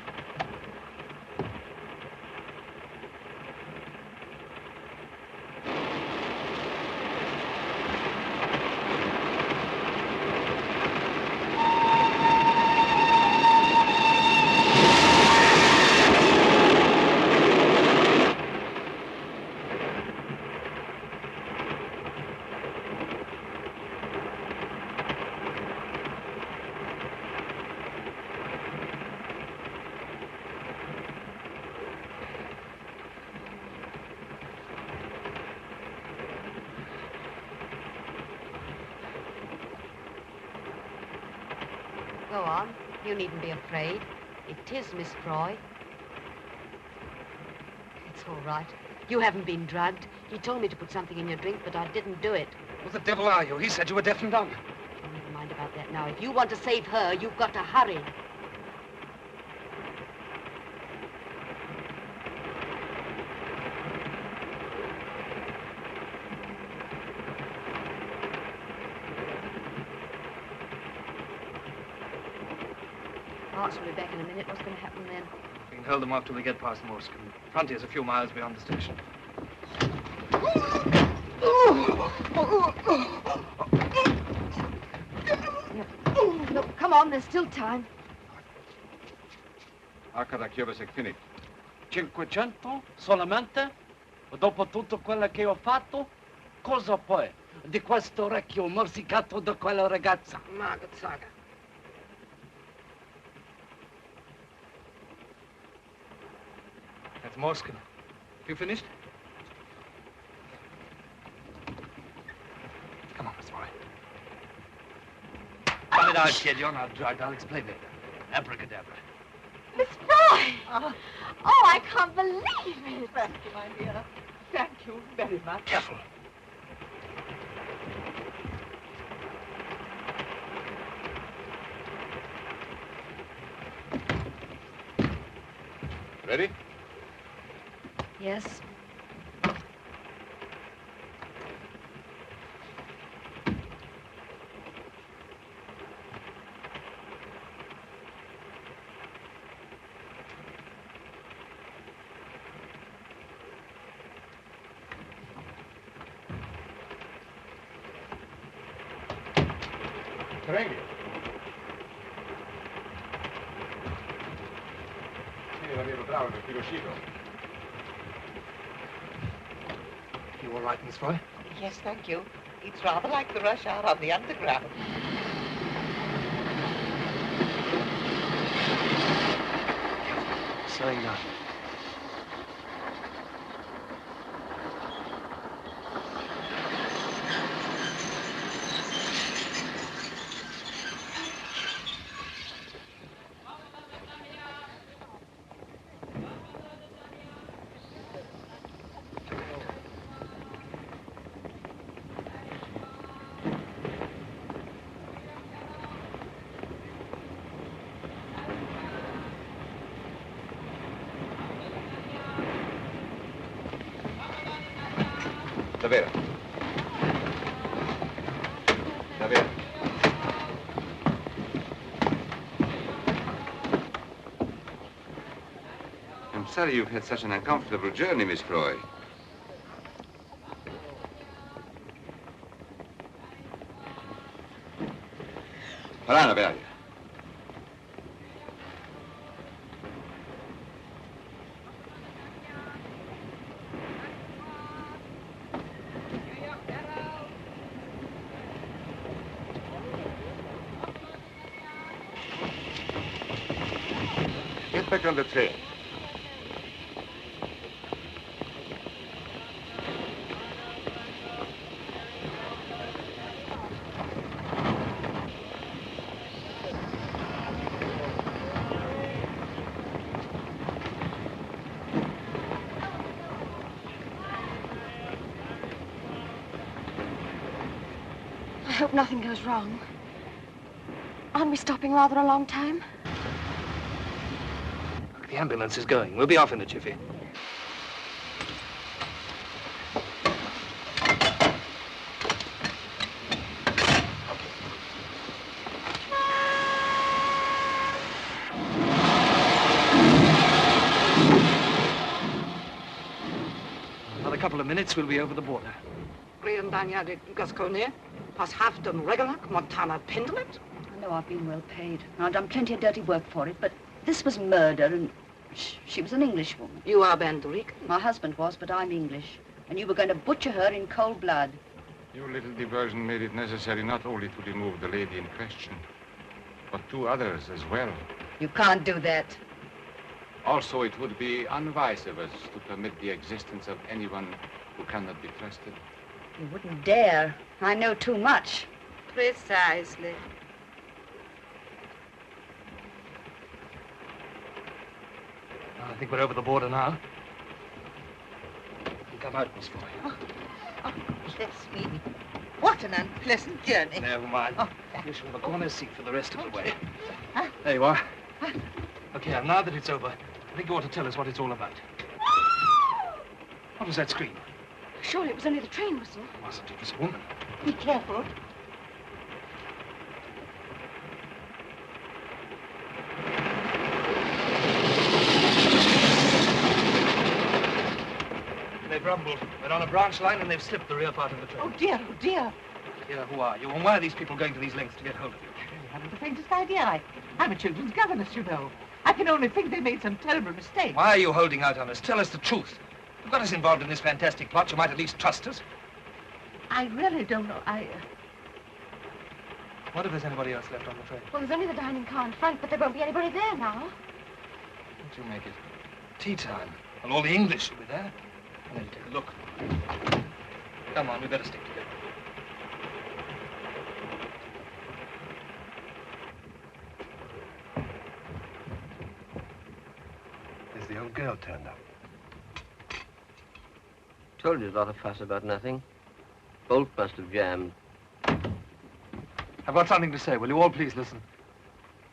Speaker 17: Go on. You needn't be afraid. It is Miss Froy. It's all right. You haven't been drugged. He told me to put something in your drink, but I didn't do it.
Speaker 10: Who the devil are you? He said you were deaf and dumb.
Speaker 17: Oh, never mind about that now. If you want to save her, you've got to hurry. Marks will be back in a minute. What's going to happen then?
Speaker 10: We can hold them off till we get past Morskan. Frontier's a few miles beyond the station.
Speaker 17: Look, come on, there's still time.
Speaker 13: Arcadacchiobus finito.
Speaker 14: 500 solamente? Dopo tutto quello che ho fatto? Cosa poi? Di questo orecchio morsicato da quella ragazza?
Speaker 10: Margaret, saga. That's Morskan. Have you finished? Come on, Miss Froy. Spell it out, kid. You're not drugged. I'll explain later. Abracadabra.
Speaker 5: Miss Froy! Oh, I can't believe it.
Speaker 9: Thank you, my dear. Thank you very much.
Speaker 10: Careful.
Speaker 13: Ready?
Speaker 17: Yes.
Speaker 13: Prego. Sì, davvero bravo, per filo uscito.
Speaker 10: You all right, Miss Froy?
Speaker 9: Yes, thank you. It's rather like the rush hour on the underground.
Speaker 10: Slowing down.
Speaker 13: Davvero. Davvero. I'm sorry you've had such an uncomfortable journey, Miss Froy. Parana, Bearia. Get back on the trail.
Speaker 8: I hope nothing goes wrong. Aren't we stopping rather a long time?
Speaker 10: The ambulance is going. We'll be off in a jiffy. Another couple of minutes, we'll be over the border.
Speaker 17: Briandania de Gascogne, pas Hafton Regalac, Montana Pendlet.
Speaker 18: I know I've been well paid. I've done plenty of dirty work for it, but this was murder, and she was an Englishwoman.
Speaker 17: You are Bandrika?
Speaker 18: My husband was, but I'm English. And you were going to butcher her in cold blood.
Speaker 13: Your little diversion made it necessary not only to remove the lady in question, but 2 others as well.
Speaker 18: You can't do that.
Speaker 13: Also, it would be unwise of us to permit the existence of anyone who cannot be trusted.
Speaker 18: You wouldn't dare. I know too much.
Speaker 17: Precisely.
Speaker 10: I think we're over the border now. Come out, Miss Froy.
Speaker 9: Oh, bless me. What an unpleasant journey.
Speaker 10: Never mind. You shall have a corner seat for the rest of the way. There you are. Look here, now that it's over, I think you ought to tell us what it's all about. What was that scream?
Speaker 8: Surely it was only the train whistle.
Speaker 10: It wasn't. It was a woman.
Speaker 9: Be careful.
Speaker 10: They've rumbled. They're on a branch line and they've slipped the rear part of the train.
Speaker 9: Oh, dear, oh, dear.
Speaker 10: Here, who are you? And why are these people going to these lengths to get hold of you?
Speaker 9: I haven't the faintest idea. I'm a children's governess, you know. I can only think they made some terrible mistake.
Speaker 10: Why are you holding out on us? Tell us the truth. You've got us involved in this fantastic plot. You might at least trust us.
Speaker 9: I really don't know.
Speaker 10: What if there's anybody else left on the train?
Speaker 8: Well, there's only the dining car in front, but there won't be anybody there now.
Speaker 10: Won't you make it tea time? Well, all the English will be there. I need to take a look. Come on, we better stick together.
Speaker 2: There's the old girl turned up.
Speaker 4: Told you a lot of fuss about nothing. Bolt must have jammed.
Speaker 10: I've got something to say. Will you all please listen?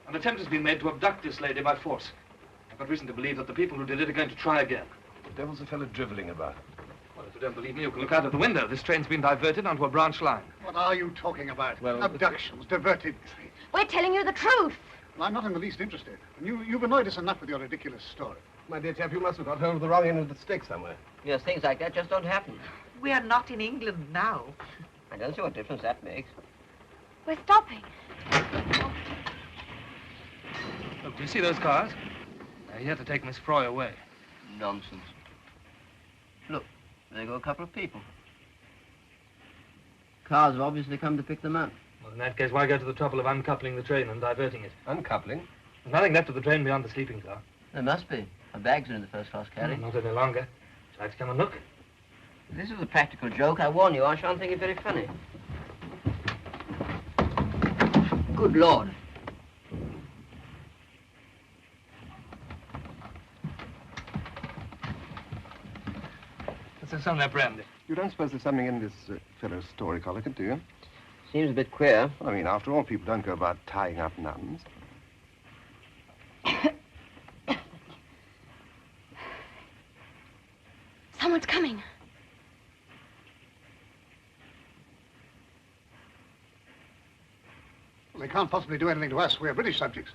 Speaker 10: An attempt has been made to abduct this lady by force. I've got reason to believe that the people who did it are going to try again.
Speaker 2: The devil's a fellow driveling about.
Speaker 10: Well, if you don't believe me, you can look out of the window. This train's been diverted onto a branch line.
Speaker 7: What are you talking about?
Speaker 10: Well,
Speaker 7: abductions, diverted trains.
Speaker 8: We're telling you the truth.
Speaker 7: Well, I'm not in the least interested. And you've annoyed us enough with your ridiculous story.
Speaker 2: My dear chap, you must have got hold of the wrong end of the stick somewhere.
Speaker 4: Yes, things like that just don't happen.
Speaker 9: We are not in England now.
Speaker 4: I don't see what difference that makes.
Speaker 8: We're stopping.
Speaker 10: Look, do you see those cars? They're here to take Miss Froy away.
Speaker 4: Nonsense. Look, there go a couple of people. Cars have obviously come to pick them up.
Speaker 10: Well, in that case, why go to the trouble of uncoupling the train and diverting it?
Speaker 2: Uncoupling?
Speaker 10: There's nothing left of the train beyond the sleeping car.
Speaker 4: There must be. Our bags are in the first-class carriage.
Speaker 10: Not any longer. Would you like to come and look?
Speaker 4: This is a practical joke. I warn you, I shan't think it very funny. Good Lord.
Speaker 10: What's on that brandy?
Speaker 2: You don't suppose there's something in this fellow's story, Caldicott, do you?
Speaker 4: Seems a bit queer.
Speaker 2: Well, I mean, after all, people don't go about tying up nuns.
Speaker 8: Someone's coming.
Speaker 7: Well, they can't possibly do anything to us. We're British subjects.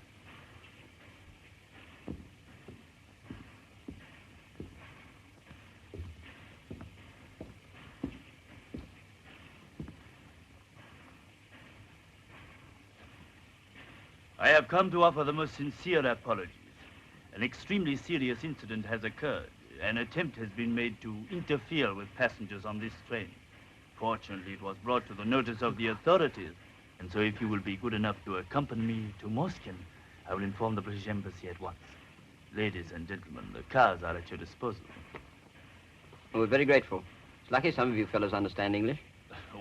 Speaker 19: I have come to offer the most sincere apologies. An extremely serious incident has occurred. An attempt has been made to interfere with passengers on this train. Fortunately, it was brought to the notice of the authorities, and so if you will be good enough to accompany me to Moscow, I will inform the British Embassy at once. Ladies and gentlemen, the cars are at your disposal.
Speaker 4: We're very grateful. It's lucky some of you fellows understand English.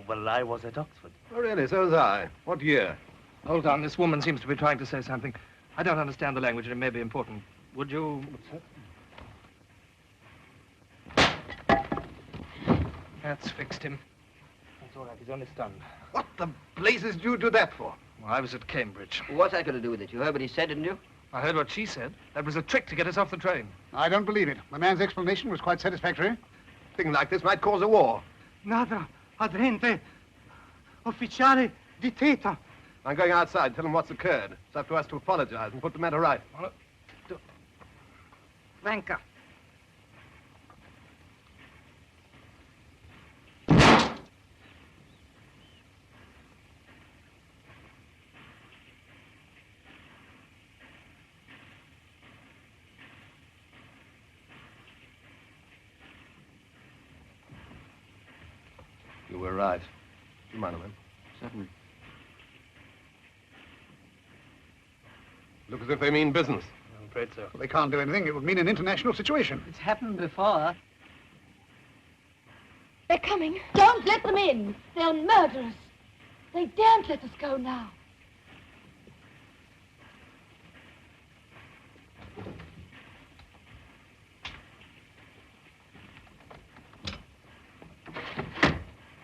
Speaker 19: Well, I was at Oxford.
Speaker 2: Oh, really? So was I. What year?
Speaker 10: Hold on, this woman seems to be trying to say something. I don't understand the language, and it may be important. Would you... That's fixed him. That's all right, he's only stunned.
Speaker 7: What the blazes did you do that for?
Speaker 10: Well, I was at Cambridge.
Speaker 4: What's that got to do with it? You heard what he said, didn't you?
Speaker 10: I heard what she said. That was a trick to get us off the train.
Speaker 7: I don't believe it. The man's explanation was quite satisfactory.
Speaker 2: Thing like this might cause a war.
Speaker 12: Nada, adrente, ufficiale di teta.
Speaker 2: I'm going outside. Tell them what's occurred. It's up to us to apologize and put the matter right.
Speaker 9: Venka.
Speaker 2: You were right. Do you mind a minute?
Speaker 4: Certainly.
Speaker 2: Look as if they mean business.
Speaker 10: I'm afraid so.
Speaker 7: Well, they can't do anything. It would mean an international situation.
Speaker 9: It's happened before.
Speaker 8: They're coming. Don't let them in. They'll murder us. They daren't let us go now.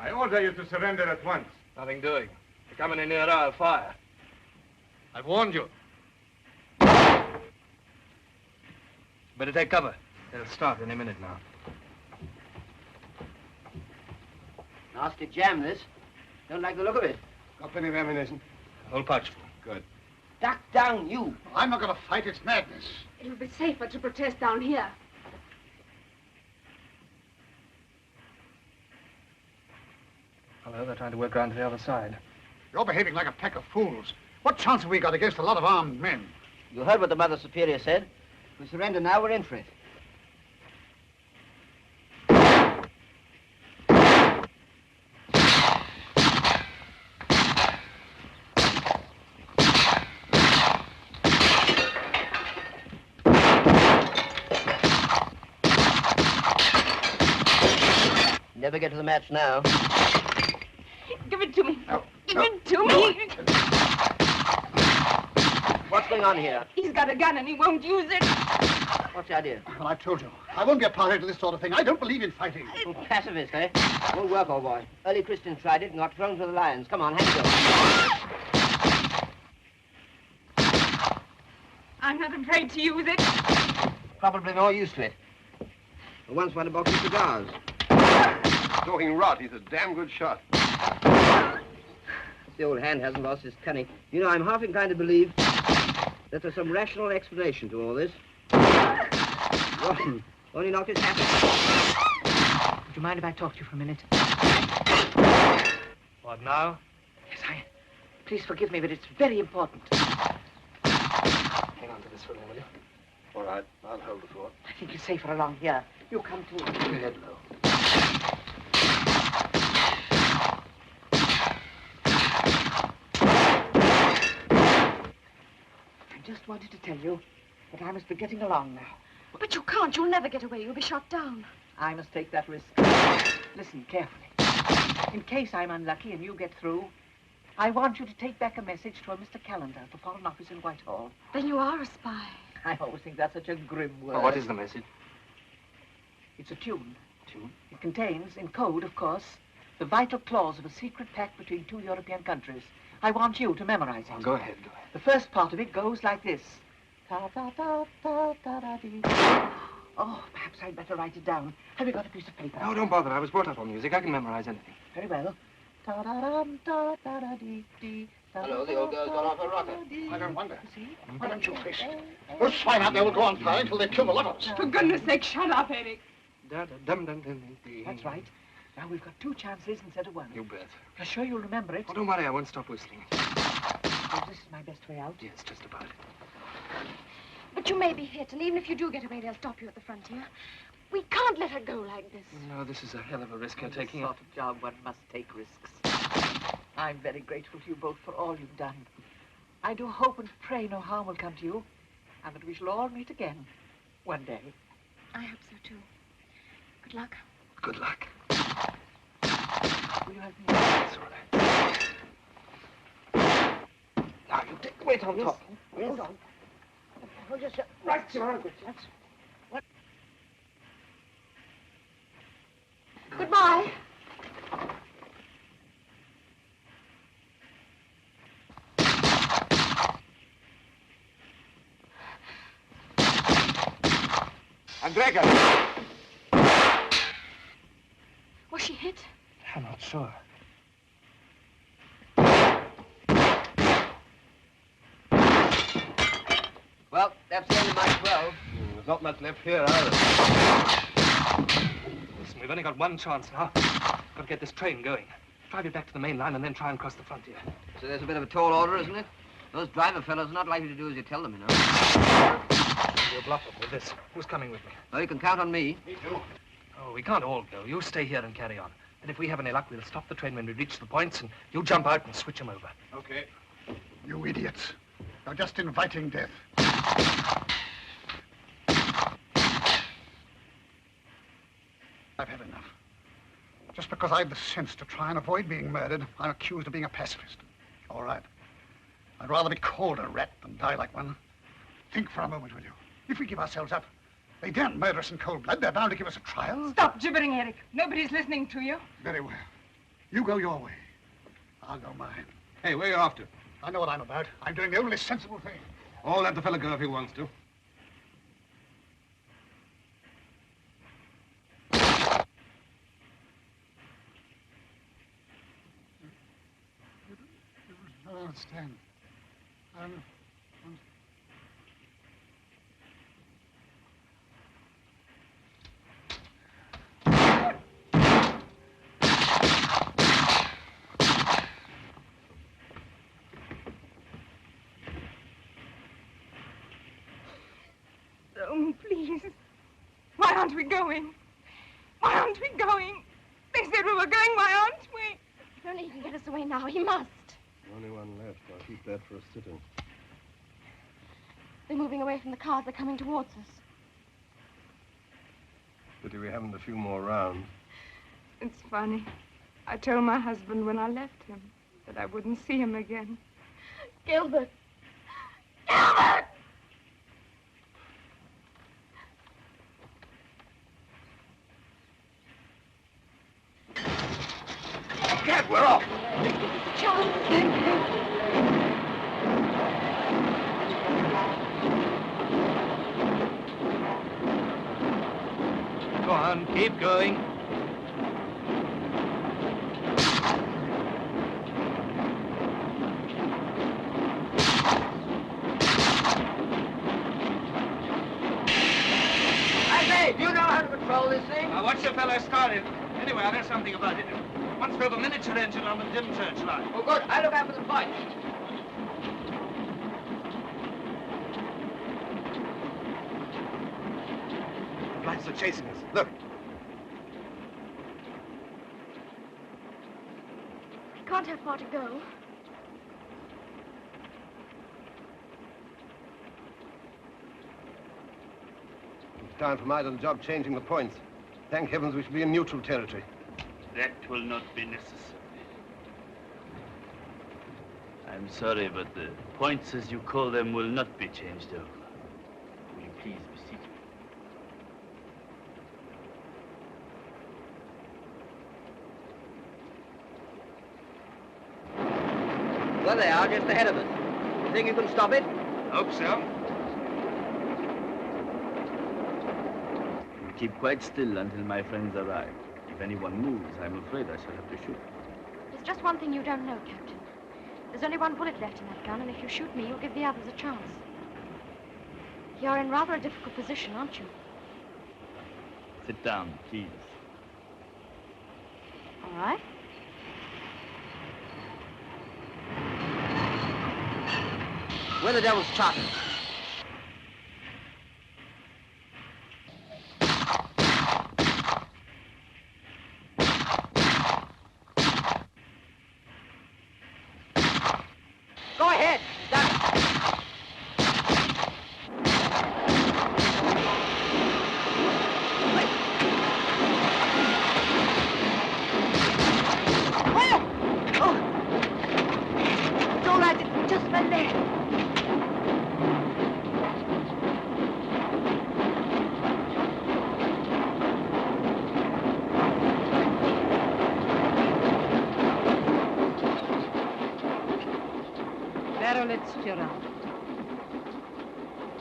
Speaker 13: I order you to surrender at once.
Speaker 10: Nothing doing. You're coming in near our fire. I've warned you. Better take cover. They'll start any minute now.
Speaker 4: Nasty jam, this. Don't like the look of it.
Speaker 2: Got plenty of ammunition.
Speaker 10: Whole pouch full.
Speaker 2: Good.
Speaker 4: Duck down, you.
Speaker 7: I'm not going to fight. It's madness.
Speaker 8: It'll be safer to protest down here.
Speaker 10: Hello, they're trying to work around to the other side.
Speaker 7: You're behaving like a pack of fools. What chance have we got against a lot of armed men?
Speaker 4: You heard what the Mother Superior said. If we surrender now, we're in for it. Never get to the match now.
Speaker 8: Give it to me. Give it to me.
Speaker 4: What's going on here?
Speaker 8: He's got a gun and he won't use it.
Speaker 4: What's the idea?
Speaker 7: Well, I've told you. I won't be a party to this sort of thing. I don't believe in fighting.
Speaker 4: Pacifist, eh? Won't work, old boy. Early Christians tried it and got thrown to the lions. Come on, hand it over.
Speaker 8: I'm not afraid to use it.
Speaker 4: Probably more used to it. I once won a box of cigars.
Speaker 2: Talking rot. He's a damn good shot.
Speaker 4: The old hand hasn't lost his cunning. You know, I'm half inclined to believe that there's some rational explanation to all this. Rotten. Only knocked his hat off.
Speaker 9: Would you mind if I talk to you for a minute?
Speaker 10: What now?
Speaker 9: Yes, Please forgive me, but it's very important.
Speaker 10: Hang on to this for a minute, will you? All right, I'll hold the fort.
Speaker 9: I think it's safer along here. You come too.
Speaker 10: Keep your head low.
Speaker 9: I just wanted to tell you that I must be getting along now.
Speaker 8: But you can't. You'll never get away. You'll be shot down.
Speaker 9: I must take that risk. Listen carefully. In case I'm unlucky and you get through, I want you to take back a message to a Mr. Callender at the Foreign Office in Whitehall.
Speaker 8: Then you are a spy.
Speaker 9: I always think that's such a grim word.
Speaker 10: Well, what is the message?
Speaker 9: It's a tune. It contains, in code, of course, the vital clause of a secret pact between two European countries. I want you to memorize it.
Speaker 10: Oh, go ahead, go ahead.
Speaker 9: The first part of it goes like this. Ta-ta-ta-ta-ta-da-dee. Oh, perhaps I'd better write it down. Have you got a piece of paper?
Speaker 10: No, don't bother. I was brought up on music. I can memorize anything.
Speaker 9: Very well. Ta-da-dum-ta-ta-da-dee-dee.
Speaker 4: Hello, the old girl's gone off her rocker.
Speaker 7: I don't wonder. Why don't you face it? Those swine out there will go on firing until they kill the lovers.
Speaker 8: For goodness sake, shut up, Eric.
Speaker 9: That's right. Now we've got two chances instead of one.
Speaker 10: You bet.
Speaker 9: You're sure you'll remember it?
Speaker 10: Oh, don't worry. I won't stop whistling.
Speaker 9: Oh, this is my best way out?
Speaker 10: Yes, just about it.
Speaker 8: But you may be hit, and even if you do get away, they'll stop you at the frontier. We can't let her go like this.
Speaker 10: No, this is a hell of a risk you're taking.
Speaker 9: This sort of job, one must take risks. I'm very grateful to you both for all you've done. I do hope and pray no harm will come to you, and that we shall all meet again one day.
Speaker 8: I hope so, too. Good luck.
Speaker 10: Good luck.
Speaker 9: Will you help me?
Speaker 10: That's all right. Now, you take the weight on top.
Speaker 9: Hold on.
Speaker 7: Hold yourself right to Margaret. What?
Speaker 8: Goodbye.
Speaker 2: Bandrika!
Speaker 8: Was she hit?
Speaker 10: I'm not sure.
Speaker 4: Well, that's the end of my 12.
Speaker 2: There's not much left here, either.
Speaker 10: Listen, we've only got one chance now. Got to get this train going. Drive it back to the main line and then try and cross the frontier.
Speaker 4: So there's a bit of a tall order, isn't it? Those driver fellows are not likely to do as you tell them, you know.
Speaker 10: You'll bluff them with this. Who's coming with me?
Speaker 4: Well, you can count on me.
Speaker 7: Me too.
Speaker 10: Oh, we can't all go. You stay here and carry on. And if we have any luck, we'll stop the train when we reach the points, and you jump out and switch them over.
Speaker 7: Okay. You idiots. You're just inviting death. I've had enough. Just because I've the sense to try and avoid being murdered, I'm accused of being a pacifist. All right. I'd rather be called a rat than die like one. Think for a moment, will you? If we give ourselves up, they daren't murder us in cold blood. They're bound to give us a trial.
Speaker 8: Stop gibbering, Eric. Nobody's listening to you.
Speaker 7: Very well. You go your way. I'll go mine.
Speaker 2: Hey, where are you off to?
Speaker 7: I know what I'm about. I'm doing the only sensible thing.
Speaker 2: All let the fella go if he wants to.
Speaker 7: I don't understand.
Speaker 11: Oh, please. Why aren't we going? Why aren't we going? They said we were going. Why aren't we?
Speaker 6: If only he can get us away now. He must.
Speaker 20: Only one left. I'll keep that for a sitting.
Speaker 6: They're moving away from the cars. They're coming towards us.
Speaker 20: Pity we haven't a few more rounds.
Speaker 11: It's funny. I told my husband when I left him that I wouldn't see him again.
Speaker 6: Gilbert! Gilbert!
Speaker 2: Cat, we're off!
Speaker 6: Charles!
Speaker 10: Go on, keep going.
Speaker 4: I say, do you know how to control this thing?
Speaker 10: Watch the fellow started. Anyway, I know something about it. Once we have a miniature engine on the dim searchlight.
Speaker 4: Oh, good. I'll look out for the point.
Speaker 2: The lights are chasing us. Look.
Speaker 6: Can't have far to go.
Speaker 20: It's time for my little job changing the points. Thank heavens we shall be in neutral territory.
Speaker 19: That will not be necessary. I'm sorry, but the points, as you call them, will not be changed over. Will you please be seated?
Speaker 4: Well, they are just ahead of us. You think you can stop it?
Speaker 10: Hope so.
Speaker 19: You keep quite still until my friends arrive. If anyone moves, I'm afraid I shall have to shoot.
Speaker 6: There's just one thing you don't know, Captain. There's only one bullet left in that gun, and if you shoot me, you'll give the others a chance. You're in rather a difficult position, aren't you?
Speaker 19: Sit down, please.
Speaker 6: All right.
Speaker 4: Where the devil's Charters? Go ahead. Done it. Where? Oh. It's all right. It's just right there.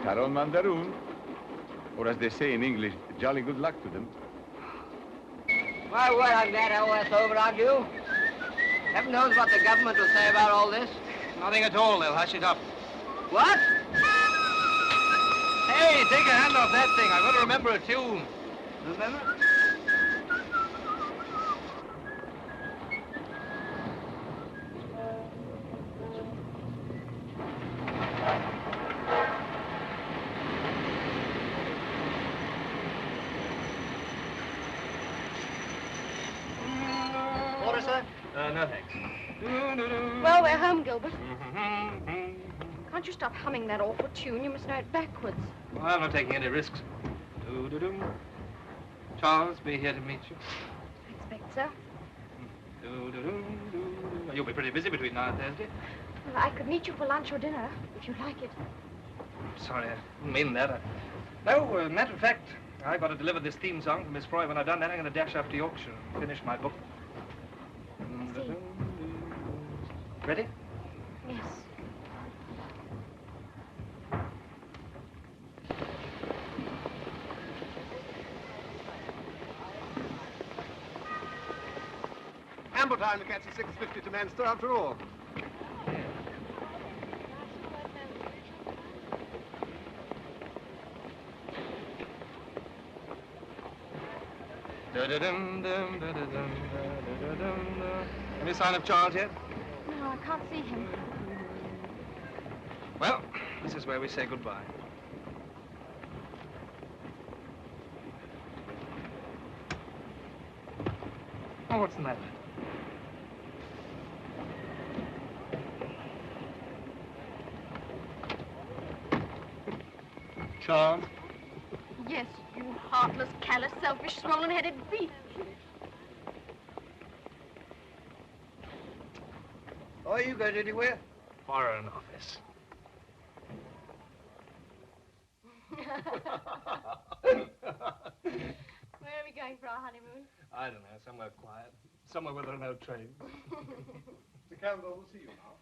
Speaker 13: Carol Mandaroon, or as they say in English, jolly good luck to them.
Speaker 4: My word, I'm glad all that's over, aren't you? Heaven knows what the government will say about all this.
Speaker 10: Nothing at all. They'll hush it up.
Speaker 4: What?
Speaker 10: Hey, take your hand off that thing. I've got to remember a tune.
Speaker 4: Remember?
Speaker 10: Water, sir? No, thanks.
Speaker 6: Well, we're home, Gilbert. Can't you stop humming that awful tune? You must know it backwards.
Speaker 10: Well, I'm not taking any risks. Charles, be here to meet you.
Speaker 6: I expect so.
Speaker 10: You'll be pretty busy between now and Thursday.
Speaker 6: Well, I could meet you for lunch or dinner, if you'd like it.
Speaker 10: Sorry, I didn't mean that. No, matter of fact, I've got to deliver this theme song to Miss Froy. When I've done that, I'm going to dash up to Yorkshire and finish my book. Ready?
Speaker 6: Yes.
Speaker 20: Ample time to catch the 6:50 to Manchester after all.
Speaker 10: Any sign of Charles yet?
Speaker 6: No, I can't see him.
Speaker 10: Well, this is where we say goodbye. Oh, what's the matter? Charles?
Speaker 6: Yes, you heartless, callous, selfish, swollen-headed beast.
Speaker 10: Oh, you going anywhere? Foreign Office.
Speaker 6: Where are we going for our honeymoon?
Speaker 10: I don't know, somewhere quiet. Somewhere where there are no trains. Mr. Campbell, we'll see you now.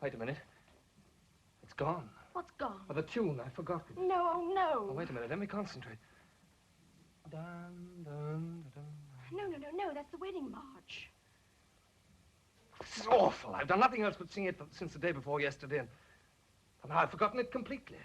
Speaker 10: Wait a minute. It's gone.
Speaker 6: What's gone?
Speaker 10: Oh, the tune, I've forgotten.
Speaker 6: No, oh, no.
Speaker 10: Oh, wait a minute, let me concentrate. Dun, dun, dun, dun.
Speaker 6: No, that's the wedding march.
Speaker 10: This is awful. I've done nothing else but sing it since the day before yesterday, and now I've forgotten it completely.